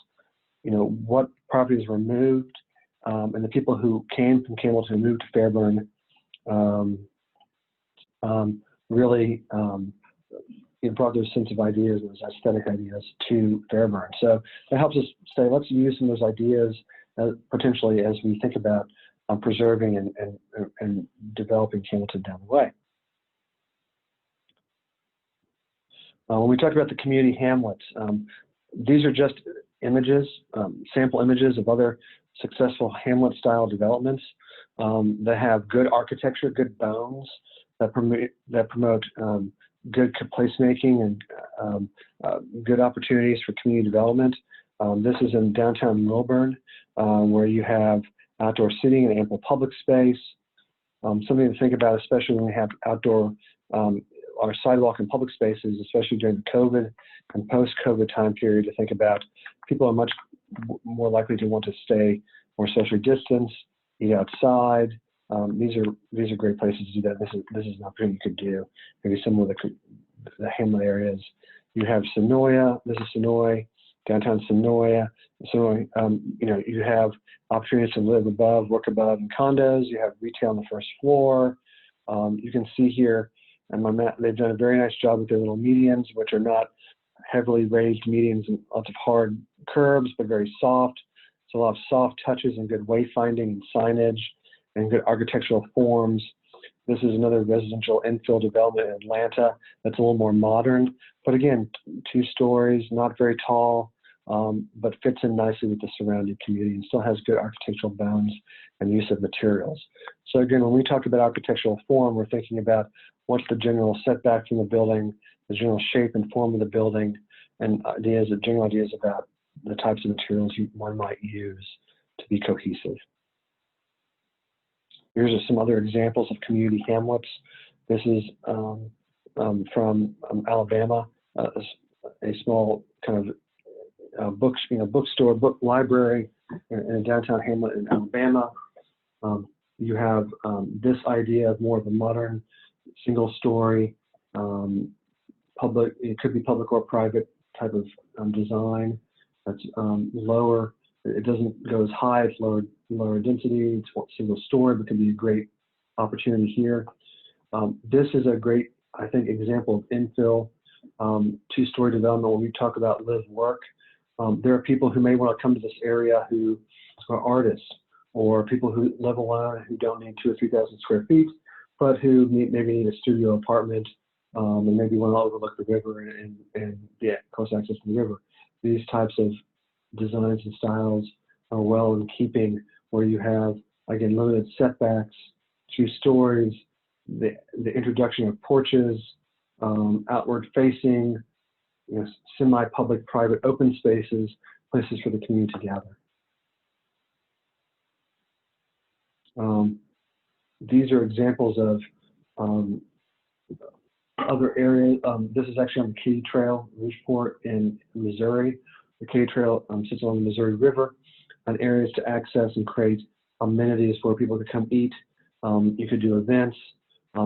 what properties were moved, and the people who came from Campbellton and moved to Fairburn really brought those sense of ideas, those aesthetic ideas to Fairburn. So that helps us say, let's use some of those ideas potentially as we think about preserving and developing Campbellton down the way. When we talk about the community hamlets, these are just images, sample images of other successful hamlet-style developments that have good architecture, good bones, that promote good placemaking and good opportunities for community development. This is in downtown Wilburn, where you have outdoor seating and ample public space. Something to think about, especially when we have outdoor our sidewalk and public spaces, especially during the COVID and post-COVID time period, to think about. People are much more likely to want to stay more socially distanced, eat outside. These are great places to do that. This is an opportunity you could do. Maybe some of the hamlet areas. You have Sonoya. This is Sonoy, downtown Sonoya. So you have opportunities to live above, work above in condos. You have retail on the first floor. You can see here on my map, they've done a very nice job with their little medians, which are not heavily raised medians and lots of hard curbs, but very soft. So a lot of soft touches and good wayfinding and signage and good architectural forms. This is another residential infill development in Atlanta that's a little more modern, but again, 2 stories, not very tall, but fits in nicely with the surrounding community and still has good architectural bounds and use of materials. So again, when we talk about architectural form, we're thinking about what's the general setback from the building, the general shape and form of the building, and general ideas about the types of materials one might use to be cohesive. Here's some other examples of community hamlets. This is from Alabama, a small kind of bookstore, book library in a downtown hamlet in Alabama. You have this idea of more of a modern single-story public. It could be public or private type of design. That's lower. It doesn't go as high. It's lower density. It's single story, but can be a great opportunity here. This is a great, I think, example of infill 2-story development. When we talk about live work, there are people who may want to come to this area who are artists, or people who live alone who don't need 2,000 or 3,000 square feet, but who maybe need a studio apartment and maybe want to overlook the river and close access to the river. These types of designs and styles are well in keeping, where you have, again, limited setbacks, 2 stories, the introduction of porches, outward facing, semi-public, private, open spaces, places for the community to gather. These are examples of other areas. This is actually on the Katy Trail, Rouge in Missouri. The Katy Trail sits along the Missouri River, on areas to access and create amenities for people to come eat. You could do events.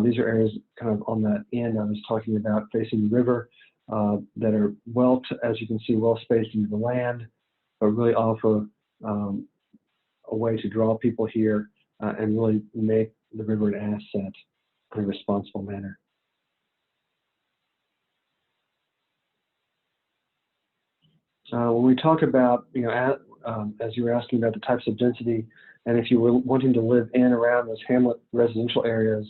These are areas kind of on that end I was talking about, facing the river, that are as you can see, well spaced into the land, but really offer a way to draw people here and really make the river an asset in a responsible manner. When we talk about, as you were asking about the types of density, and if you were wanting to live in around those hamlet residential areas,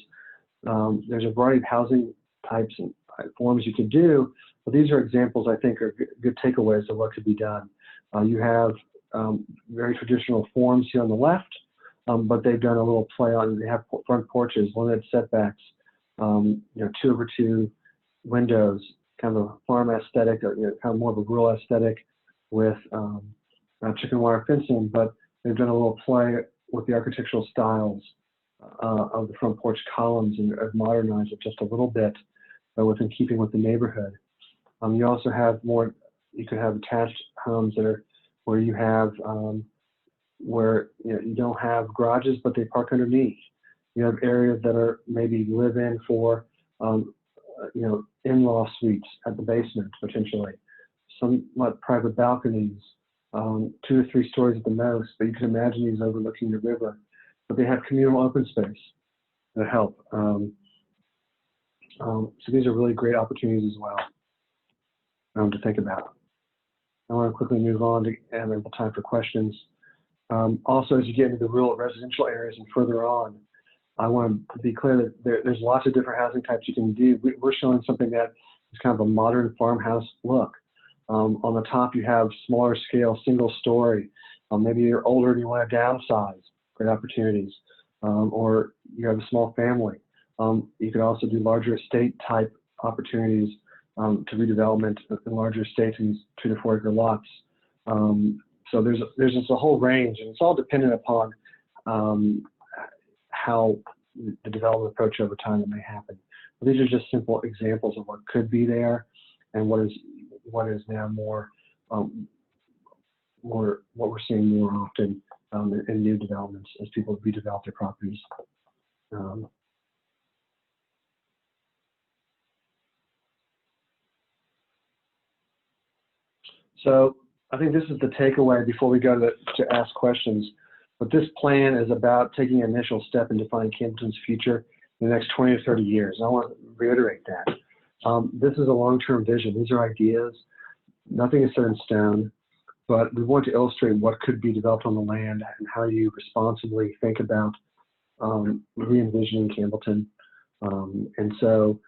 there's a variety of housing types and forms you could do, but these are examples I think are good takeaways of what could be done. You have very traditional forms here on the left, but they've done a little play on, they have front porches, limited setbacks, 2/2 windows, kind of a farm aesthetic, or kind of more of a rural aesthetic with chicken wire fencing, but they've done a little play with the architectural styles of the front porch columns and have modernized it just a little bit, but within keeping with the neighborhood. You also have you could have attached homes that are where you have where you don't have garages, but they park underneath. You have areas that are maybe live-in for in-law suites at the basement potentially, somewhat private balconies, 2 to 3 stories at the most, but you can imagine these overlooking the river. But they have communal open space that help. So these are really great opportunities as well to think about. I want to quickly move on to have ample time for questions. Also, as you get into the rural residential areas and further on, I want to be clear that there's lots of different housing types you can do. We're showing something that is kind of a modern farmhouse look. On the top, you have smaller scale, single story. Maybe you're older and you want to downsize, great opportunities. Or you have a small family. You could also do larger estate type opportunities to redevelopment in larger estates in 2 to 4 acre lots. So there's just a whole range, and it's all dependent upon how the development approach over time that may happen. But these are just simple examples of what could be there, and what is now more what we're seeing more often in new developments as people redevelop their properties. So I think this is the takeaway before we go to ask questions. But this plan is about taking an initial step in defining Campbellton's future in the next 20 to 30 years. And I want to reiterate that. This is a long-term vision. These are ideas. Nothing is set in stone, but we want to illustrate what could be developed on the land and how you responsibly think about re-envisioning Campbellton. And so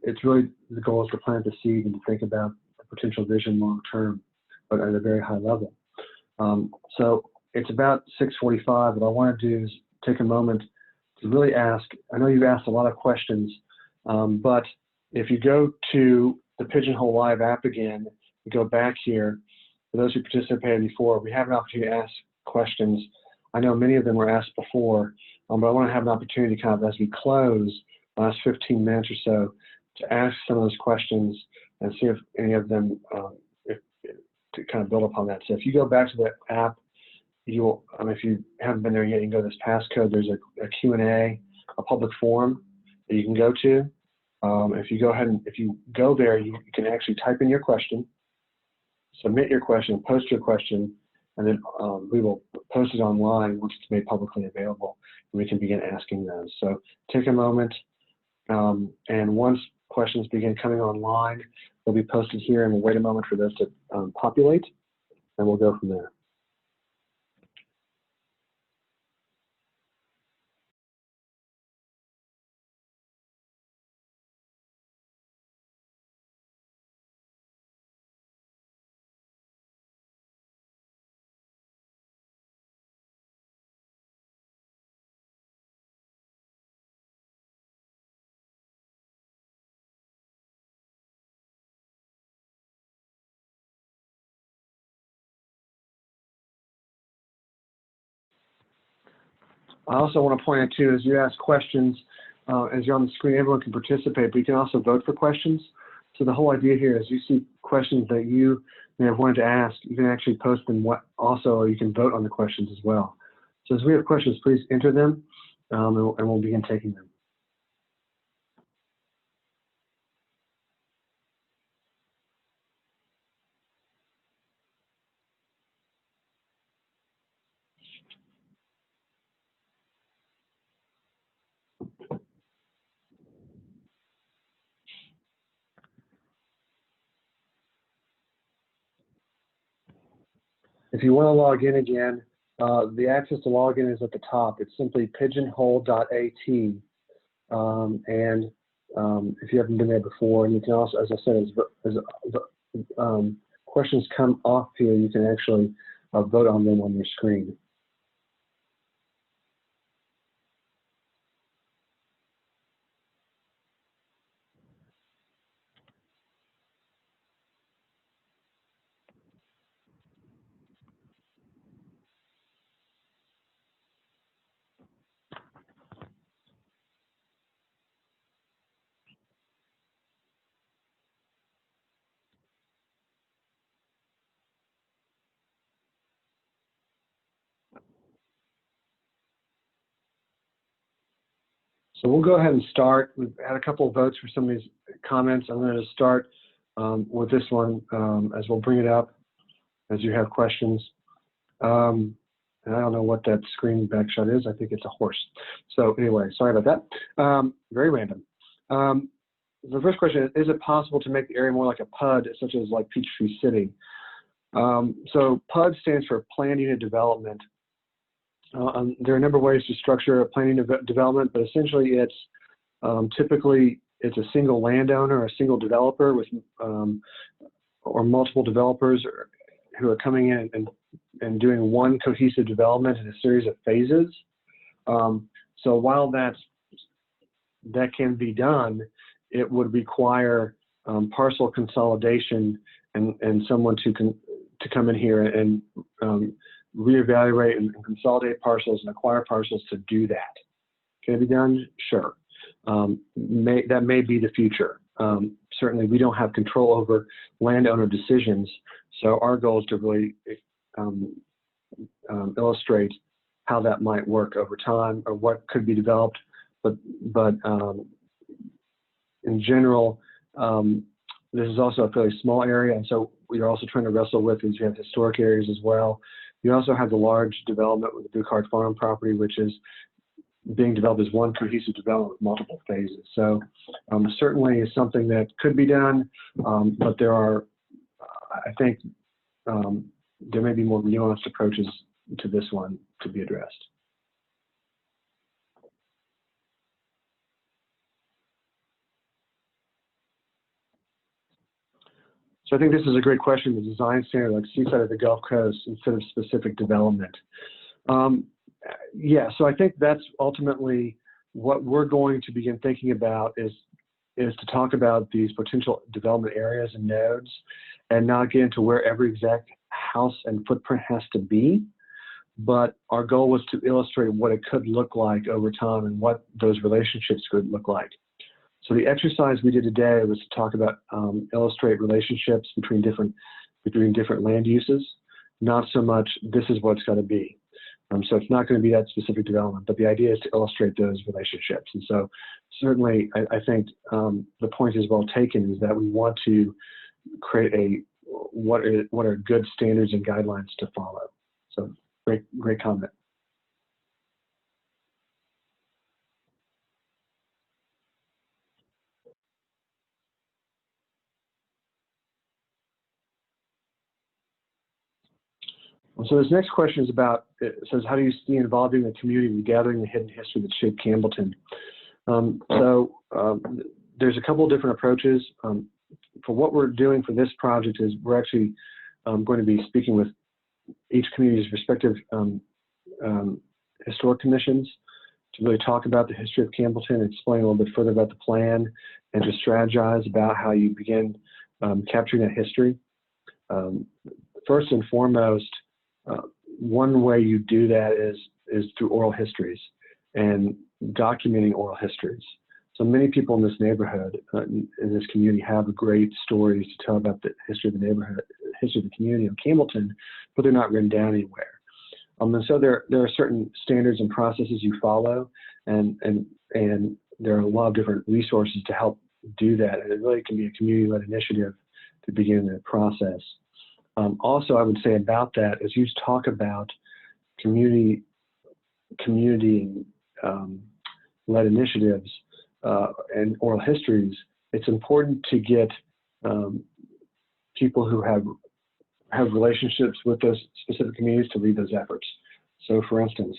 it's really the goal is to plant the seed and to think about the potential vision long-term, but at a very high level. So it's about 6:45. What I want to do is take a moment to really ask. I know you've asked a lot of questions, but if you go to the Pigeonhole Live app again, you go back here, for those who participated before, we have an opportunity to ask questions. I know many of them were asked before, but I want to have an opportunity kind of as we close, the last 15 minutes or so, to ask some of those questions and see if any of them, to kind of build upon that. So if you go back to the app, you will, if you haven't been there yet, you can go to this passcode. There's a Q&A, a public forum that you can go to. If you go ahead and if you go there, you can actually type in your question, submit your question, post your question, and then we will post it online once it's made publicly available, and we can begin asking those. So take a moment, and once questions begin coming online, they'll be posted here, and we'll wait a moment for those to populate, and we'll go from there. I also want to point out too, as you ask questions, as you're on the screen, everyone can participate, but you can also vote for questions. So the whole idea here is you see questions that you may have wanted to ask, you can actually post them also, or you can vote on the questions as well. So as we have questions, please enter them, and we'll begin taking them. If you want to log in again, the access to login is at the top. It's simply pigeonhole.at. If you haven't been there before, and you can also, as I said, as questions come off here, you can actually vote on them on your screen. So we'll go ahead and start. We've had a couple of votes for some of these comments. I'm going to start with this one as we'll bring it up as you have questions. And I don't know what that screen back shot is. I think it's a horse. So anyway, sorry about that. Very random. The first question is it possible to make the area more like a PUD, such as like Peachtree City? So PUD stands for Planned Unit Development. There are a number of ways to structure a planning development, but essentially it's typically it's a single landowner or a single developer with or multiple developers who are coming in and doing one cohesive development in a series of phases. So while that can be done, it would require parcel consolidation and someone to come in here and reevaluate and consolidate parcels and acquire parcels to do that. Can it be done? Sure. That may be the future. Certainly, we don't have control over landowner decisions, so our goal is to really illustrate how that might work over time or what could be developed. But in general, this is also a fairly small area, and so we are also trying to wrestle with is you have historic areas as well. You also have the large development with the Buchard Farm property, which is being developed as one cohesive development with multiple phases. So certainly is something that could be done, but there are, I think, there may be more nuanced approaches to this one to be addressed. So I think this is a great question, the design standard like seaside of the Gulf Coast instead of specific development. Yeah, so I think that's ultimately what we're going to begin thinking about is to talk about these potential development areas and nodes and not get into where every exact house and footprint has to be. But our goal was to illustrate what it could look like over time and what those relationships could look like. So the exercise we did today was to talk about illustrate relationships between different land uses, not so much this is what it's got to be. So it's not going to be that specific development, but the idea is to illustrate those relationships. And so certainly I think the point is well taken, is that we want to create what are good standards and guidelines to follow. So great comment. So this next question is about, it says, how do you see involving the community in gathering the hidden history that shaped Campbellton? There's a couple of different approaches. For what we're doing for this project is we're actually going to be speaking with each community's respective historic commissions to really talk about the history of Campbellton, explain a little bit further about the plan, and to strategize about how you begin capturing that history. First and foremost, one way you do that is through oral histories. and documenting oral histories. So many people in this neighborhood, in this community, have great stories to tell about the history of the neighborhood, history of the community of Campbellton, but they're not written down anywhere. And so there are certain standards and processes you follow, and there are a lot of different resources to help do that. And it really can be a community-led initiative to begin the process. Also, I would say about that, as you talk about community led initiatives and oral histories, it's important to get people who have relationships with those specific communities to lead those efforts. So for instance,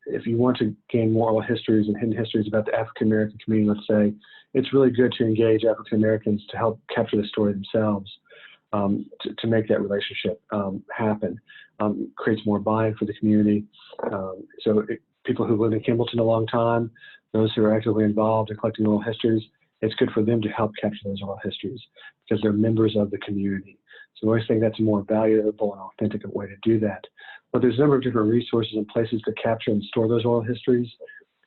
if you want to gain more oral histories and hidden histories about the African American community, let's say, it's really good to engage African Americans to help capture the story themselves, to make that relationship happen. Creates more buy-in for the community. People who've lived in Campbellton a long time, those who are actively involved in collecting oral histories, it's good for them to help capture those oral histories because they're members of the community. So I always think that's a more valuable and authentic way to do that. But there's a number of different resources and places to capture and store those oral histories.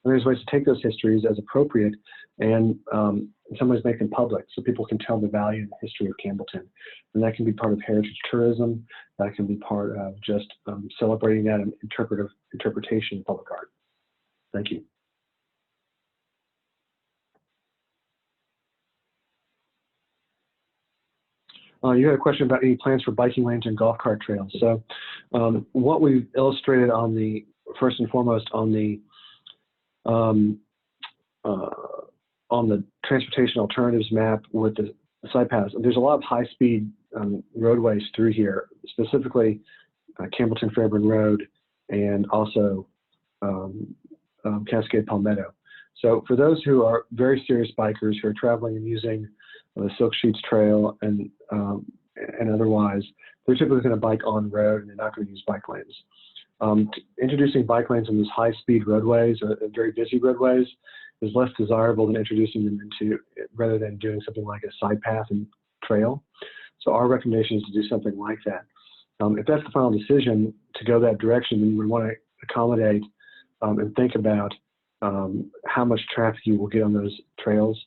And there's ways to take those histories as appropriate and in some ways make them public so people can tell the value and the history of Campbellton. And that can be part of heritage tourism. That can be part of just celebrating that and interpretation in public art. Thank you. You had a question about any plans for biking lanes and golf cart trails. So what we've illustrated on the, first and foremost, on the transportation alternatives map with the side paths, there's a lot of high-speed roadways through here, specifically Campbellton Fairburn Road and also Cascade Palmetto. So for those who are very serious bikers who are traveling and using the Silk Sheets Trail and otherwise, they're typically going to bike on road and they're not going to use bike lanes. Introducing bike lanes on these high-speed roadways, very busy roadways, is less desirable than introducing them into, rather than doing something like a side path and trail. So our recommendation is to do something like that. If that's the final decision to go that direction, then you would want to accommodate and think about how much traffic you will get on those trails.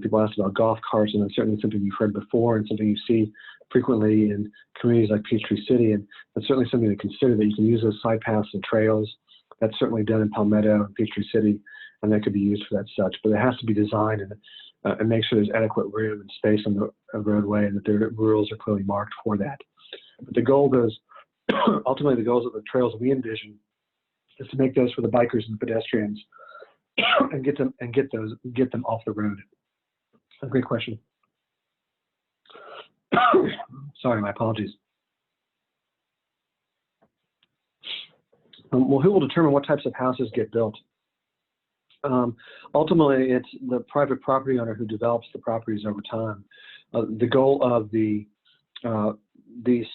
People asked about golf carts, and that's certainly something you've heard before and something you see frequently in communities like Peachtree City, and that's certainly something to consider, that you can use those side paths and trails. That's certainly done in Palmetto and Peachtree City, and that could be used for that such, but it has to be designed and make sure there's adequate room and space on the roadway and that the rules are clearly marked for that. But the goal goes, ultimately the goals of the trails we envision is to make those for the bikers and the pedestrians and get them off the road. A great question. Sorry, my apologies. Well, who will determine what types of houses get built? Ultimately, it's the private property owner who develops the properties over time. The goal of the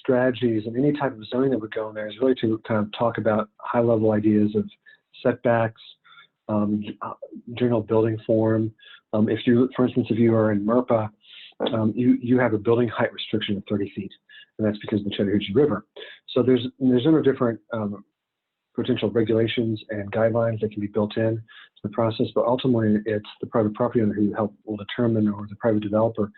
strategies and any type of zoning that would go in there is really to kind of talk about high-level ideas of setbacks, general building form. If you, for instance, if you are in MRPA, you have a building height restriction of 30 feet, and that's because of the Chattahoochee River. So there's a number of different potential regulations and guidelines that can be built in to the process, but ultimately it's the private property owner who will determine, or the private developer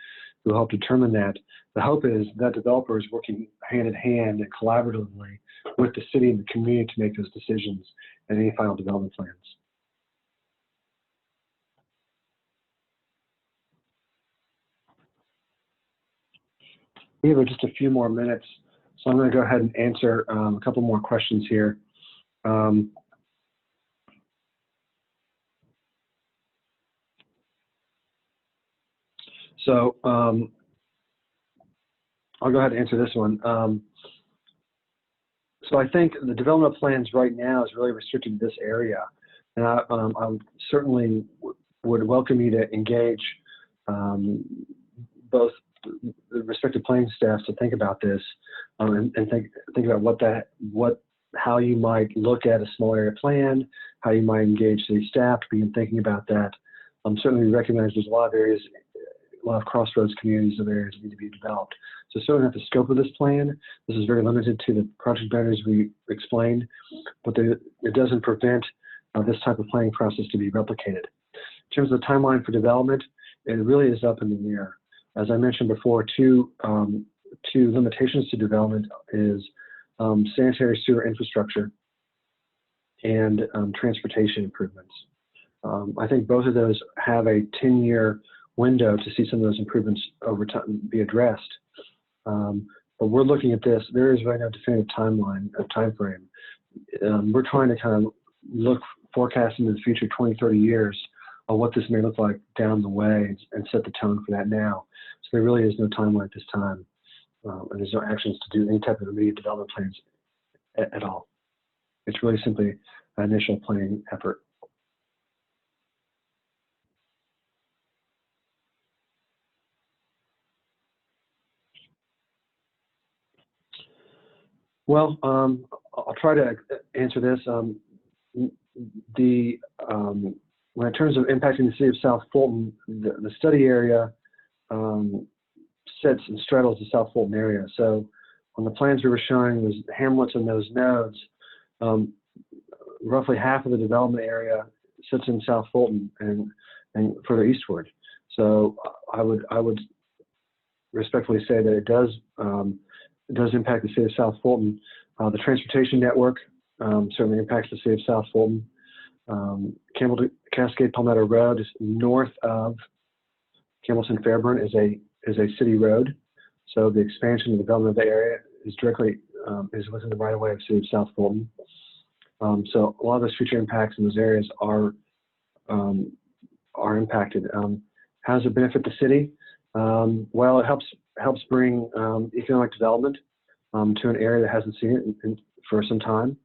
who will help determine that. The hope is that developer is working hand in hand and collaboratively with the city and the community to make those decisions and any final development plans. We have just a few more minutes, so I'm going to go ahead and answer a couple more questions here. I'll go ahead and answer this one. So I think the development plans right now is really restricted to this area. And I certainly would welcome you to engage both the respective planning staffs to think about this and think about how you might look at a small area plan, how you might engage city staff to begin thinking about that. Certainly we recognize there's a lot of areas, a lot of crossroads communities of areas that need to be developed. So certainly not the scope of this plan. This is very limited to the project boundaries we explained, but it doesn't prevent this type of planning process to be replicated. In terms of the timeline for development, it really is up in the air. As I mentioned before, two limitations to development is sanitary sewer infrastructure and transportation improvements. I think both of those have a 10-year window to see some of those improvements over time be addressed. But we're looking at this. There is right now a definitive timeline, a time frame. We're trying to kind of forecast into the future 20, 30 years of what this may look like down the way and set the tone for that now. So there really is no timeline at this time. And there's no actions to do any type of immediate development plans at all. It's really simply an initial planning effort. Well, I'll try to answer this. When in terms of impacting the city of South Fulton, the study area sits and straddles the South Fulton area. So on the plans we were showing, was hamlets and those nodes. Roughly half of the development area sits in South Fulton and further eastward. So I would respectfully say that it does impact the city of South Fulton. The transportation network certainly impacts the city of South Fulton. Campbellton Cascade Palmetto Road is north of Campbellton Fairburn is a city road. So the expansion and development of the area is directly is within the right of way of the city of South Fulton. So a lot of those future impacts in those areas are impacted. How does it benefit the city? Well, it helps bring economic development to an area that hasn't seen it for some time.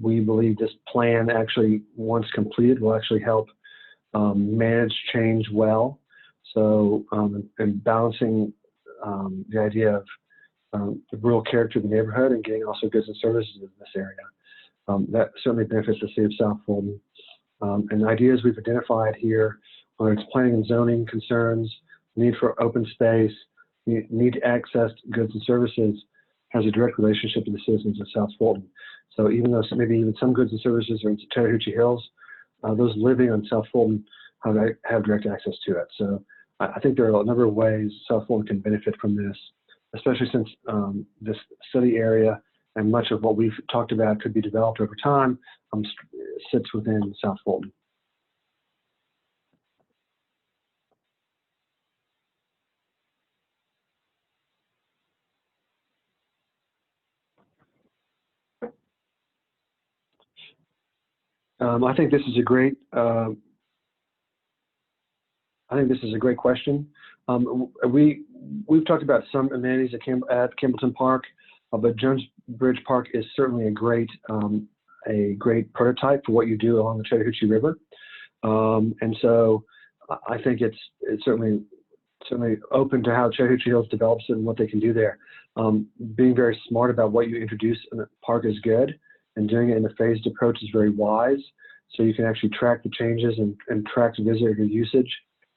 We believe this plan actually, once completed, will actually help manage change well. So, and balancing the idea of the rural character of the neighborhood and getting also goods and services in this area. That certainly benefits the city of South Fulton. And the ideas we've identified here, whether it's planning and zoning concerns, need for open space, need to access goods and services, has a direct relationship to the citizens of South Fulton. So even though maybe even some goods and services are in Chattahoochee Hills, those living on South Fulton have direct access to it. So I think there are a number of ways South Fulton can benefit from this, especially since this study area and much of what we've talked about could be developed over time sits within South Fulton. I think this is a great. I think this is a great question. We've talked about some amenities at Campbellton Park, but Jones Bridge Park is certainly a great prototype for what you do along the Chattahoochee River. And so I think it's certainly open to how Chattahoochee Hills develops it and what they can do there. Being very smart about what you introduce in the park is good, and doing it in a phased approach is very wise. So you can actually track the changes and track visitor usage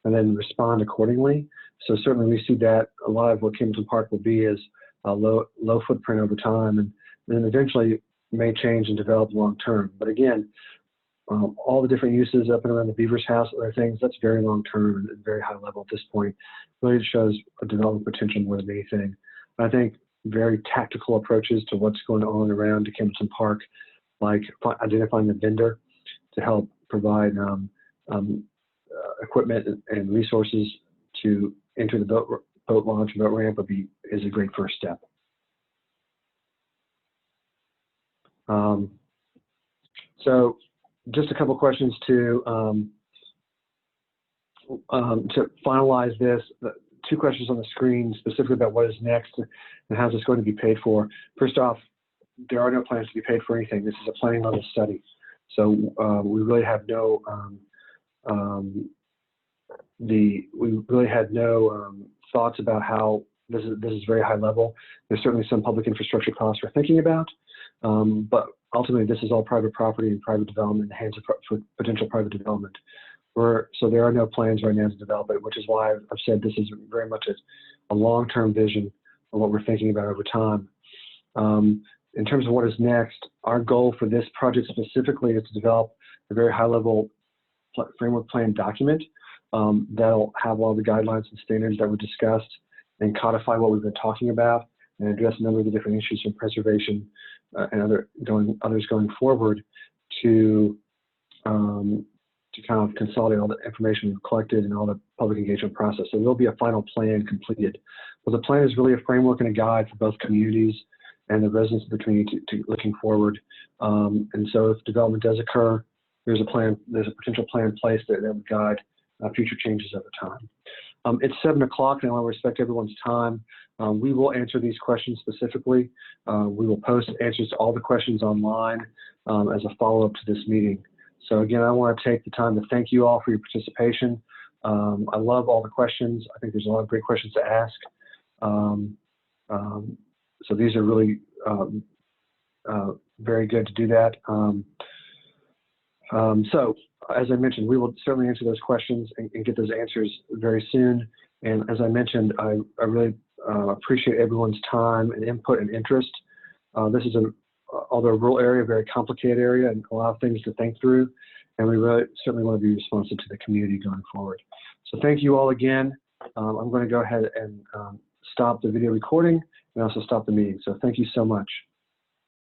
and then respond accordingly. So certainly we see that a lot of what Campbellton Park will be is a low footprint over time, and then eventually may change and develop long term. But again, all the different uses up and around the Beaver's house, other things, that's very long term and very high level at this point. Really shows a development potential more than anything. I think very tactical approaches to what's going on around Campbellton Park, like identifying a vendor to help provide equipment and resources to enter the boat launch and boat ramp is a great first step. So just a couple questions to finalize this. Two questions on the screen specifically about what is next and how is this going to be paid for. First off, there are no plans to be paid for anything. This is a planning level study. So we really have no thoughts about how this is very high level. There's certainly some public infrastructure costs we're thinking about, but ultimately this is all private property and private development in the hands of potential private development. So there are no plans right now to develop it, which is why I've said this is very much a long-term vision of what we're thinking about over time. in terms of what is next, our goal for this project specifically is to develop a very high-level framework plan document that'll have all the guidelines and standards that we discussed and codify what we've been talking about and address a number of the different issues from preservation and others going forward to kind of consolidate all the information we've collected and all the public engagement process. So there'll be a final plan completed. But the plan is really a framework and a guide for both communities and the residents of the community to looking forward. And so if development does occur, there's a potential plan in place that would guide future changes over time. It's 7 o'clock and I want to respect everyone's time. We will answer these questions specifically. We will post answers to all the questions online as a follow-up to this meeting. So again, I want to take the time to thank you all for your participation. I love all the questions. I think there's a lot of great questions to ask. So these are really very good to do that. So as I mentioned, we will certainly answer those questions and get those answers very soon. And as I mentioned, I really appreciate everyone's time and input and interest. This is although a rural area, a very complicated area and a lot of things to think through. And we really certainly want to be responsive to the community going forward. So thank you all again. I'm going to go ahead and stop the video recording and also stop the meeting. So thank you so much.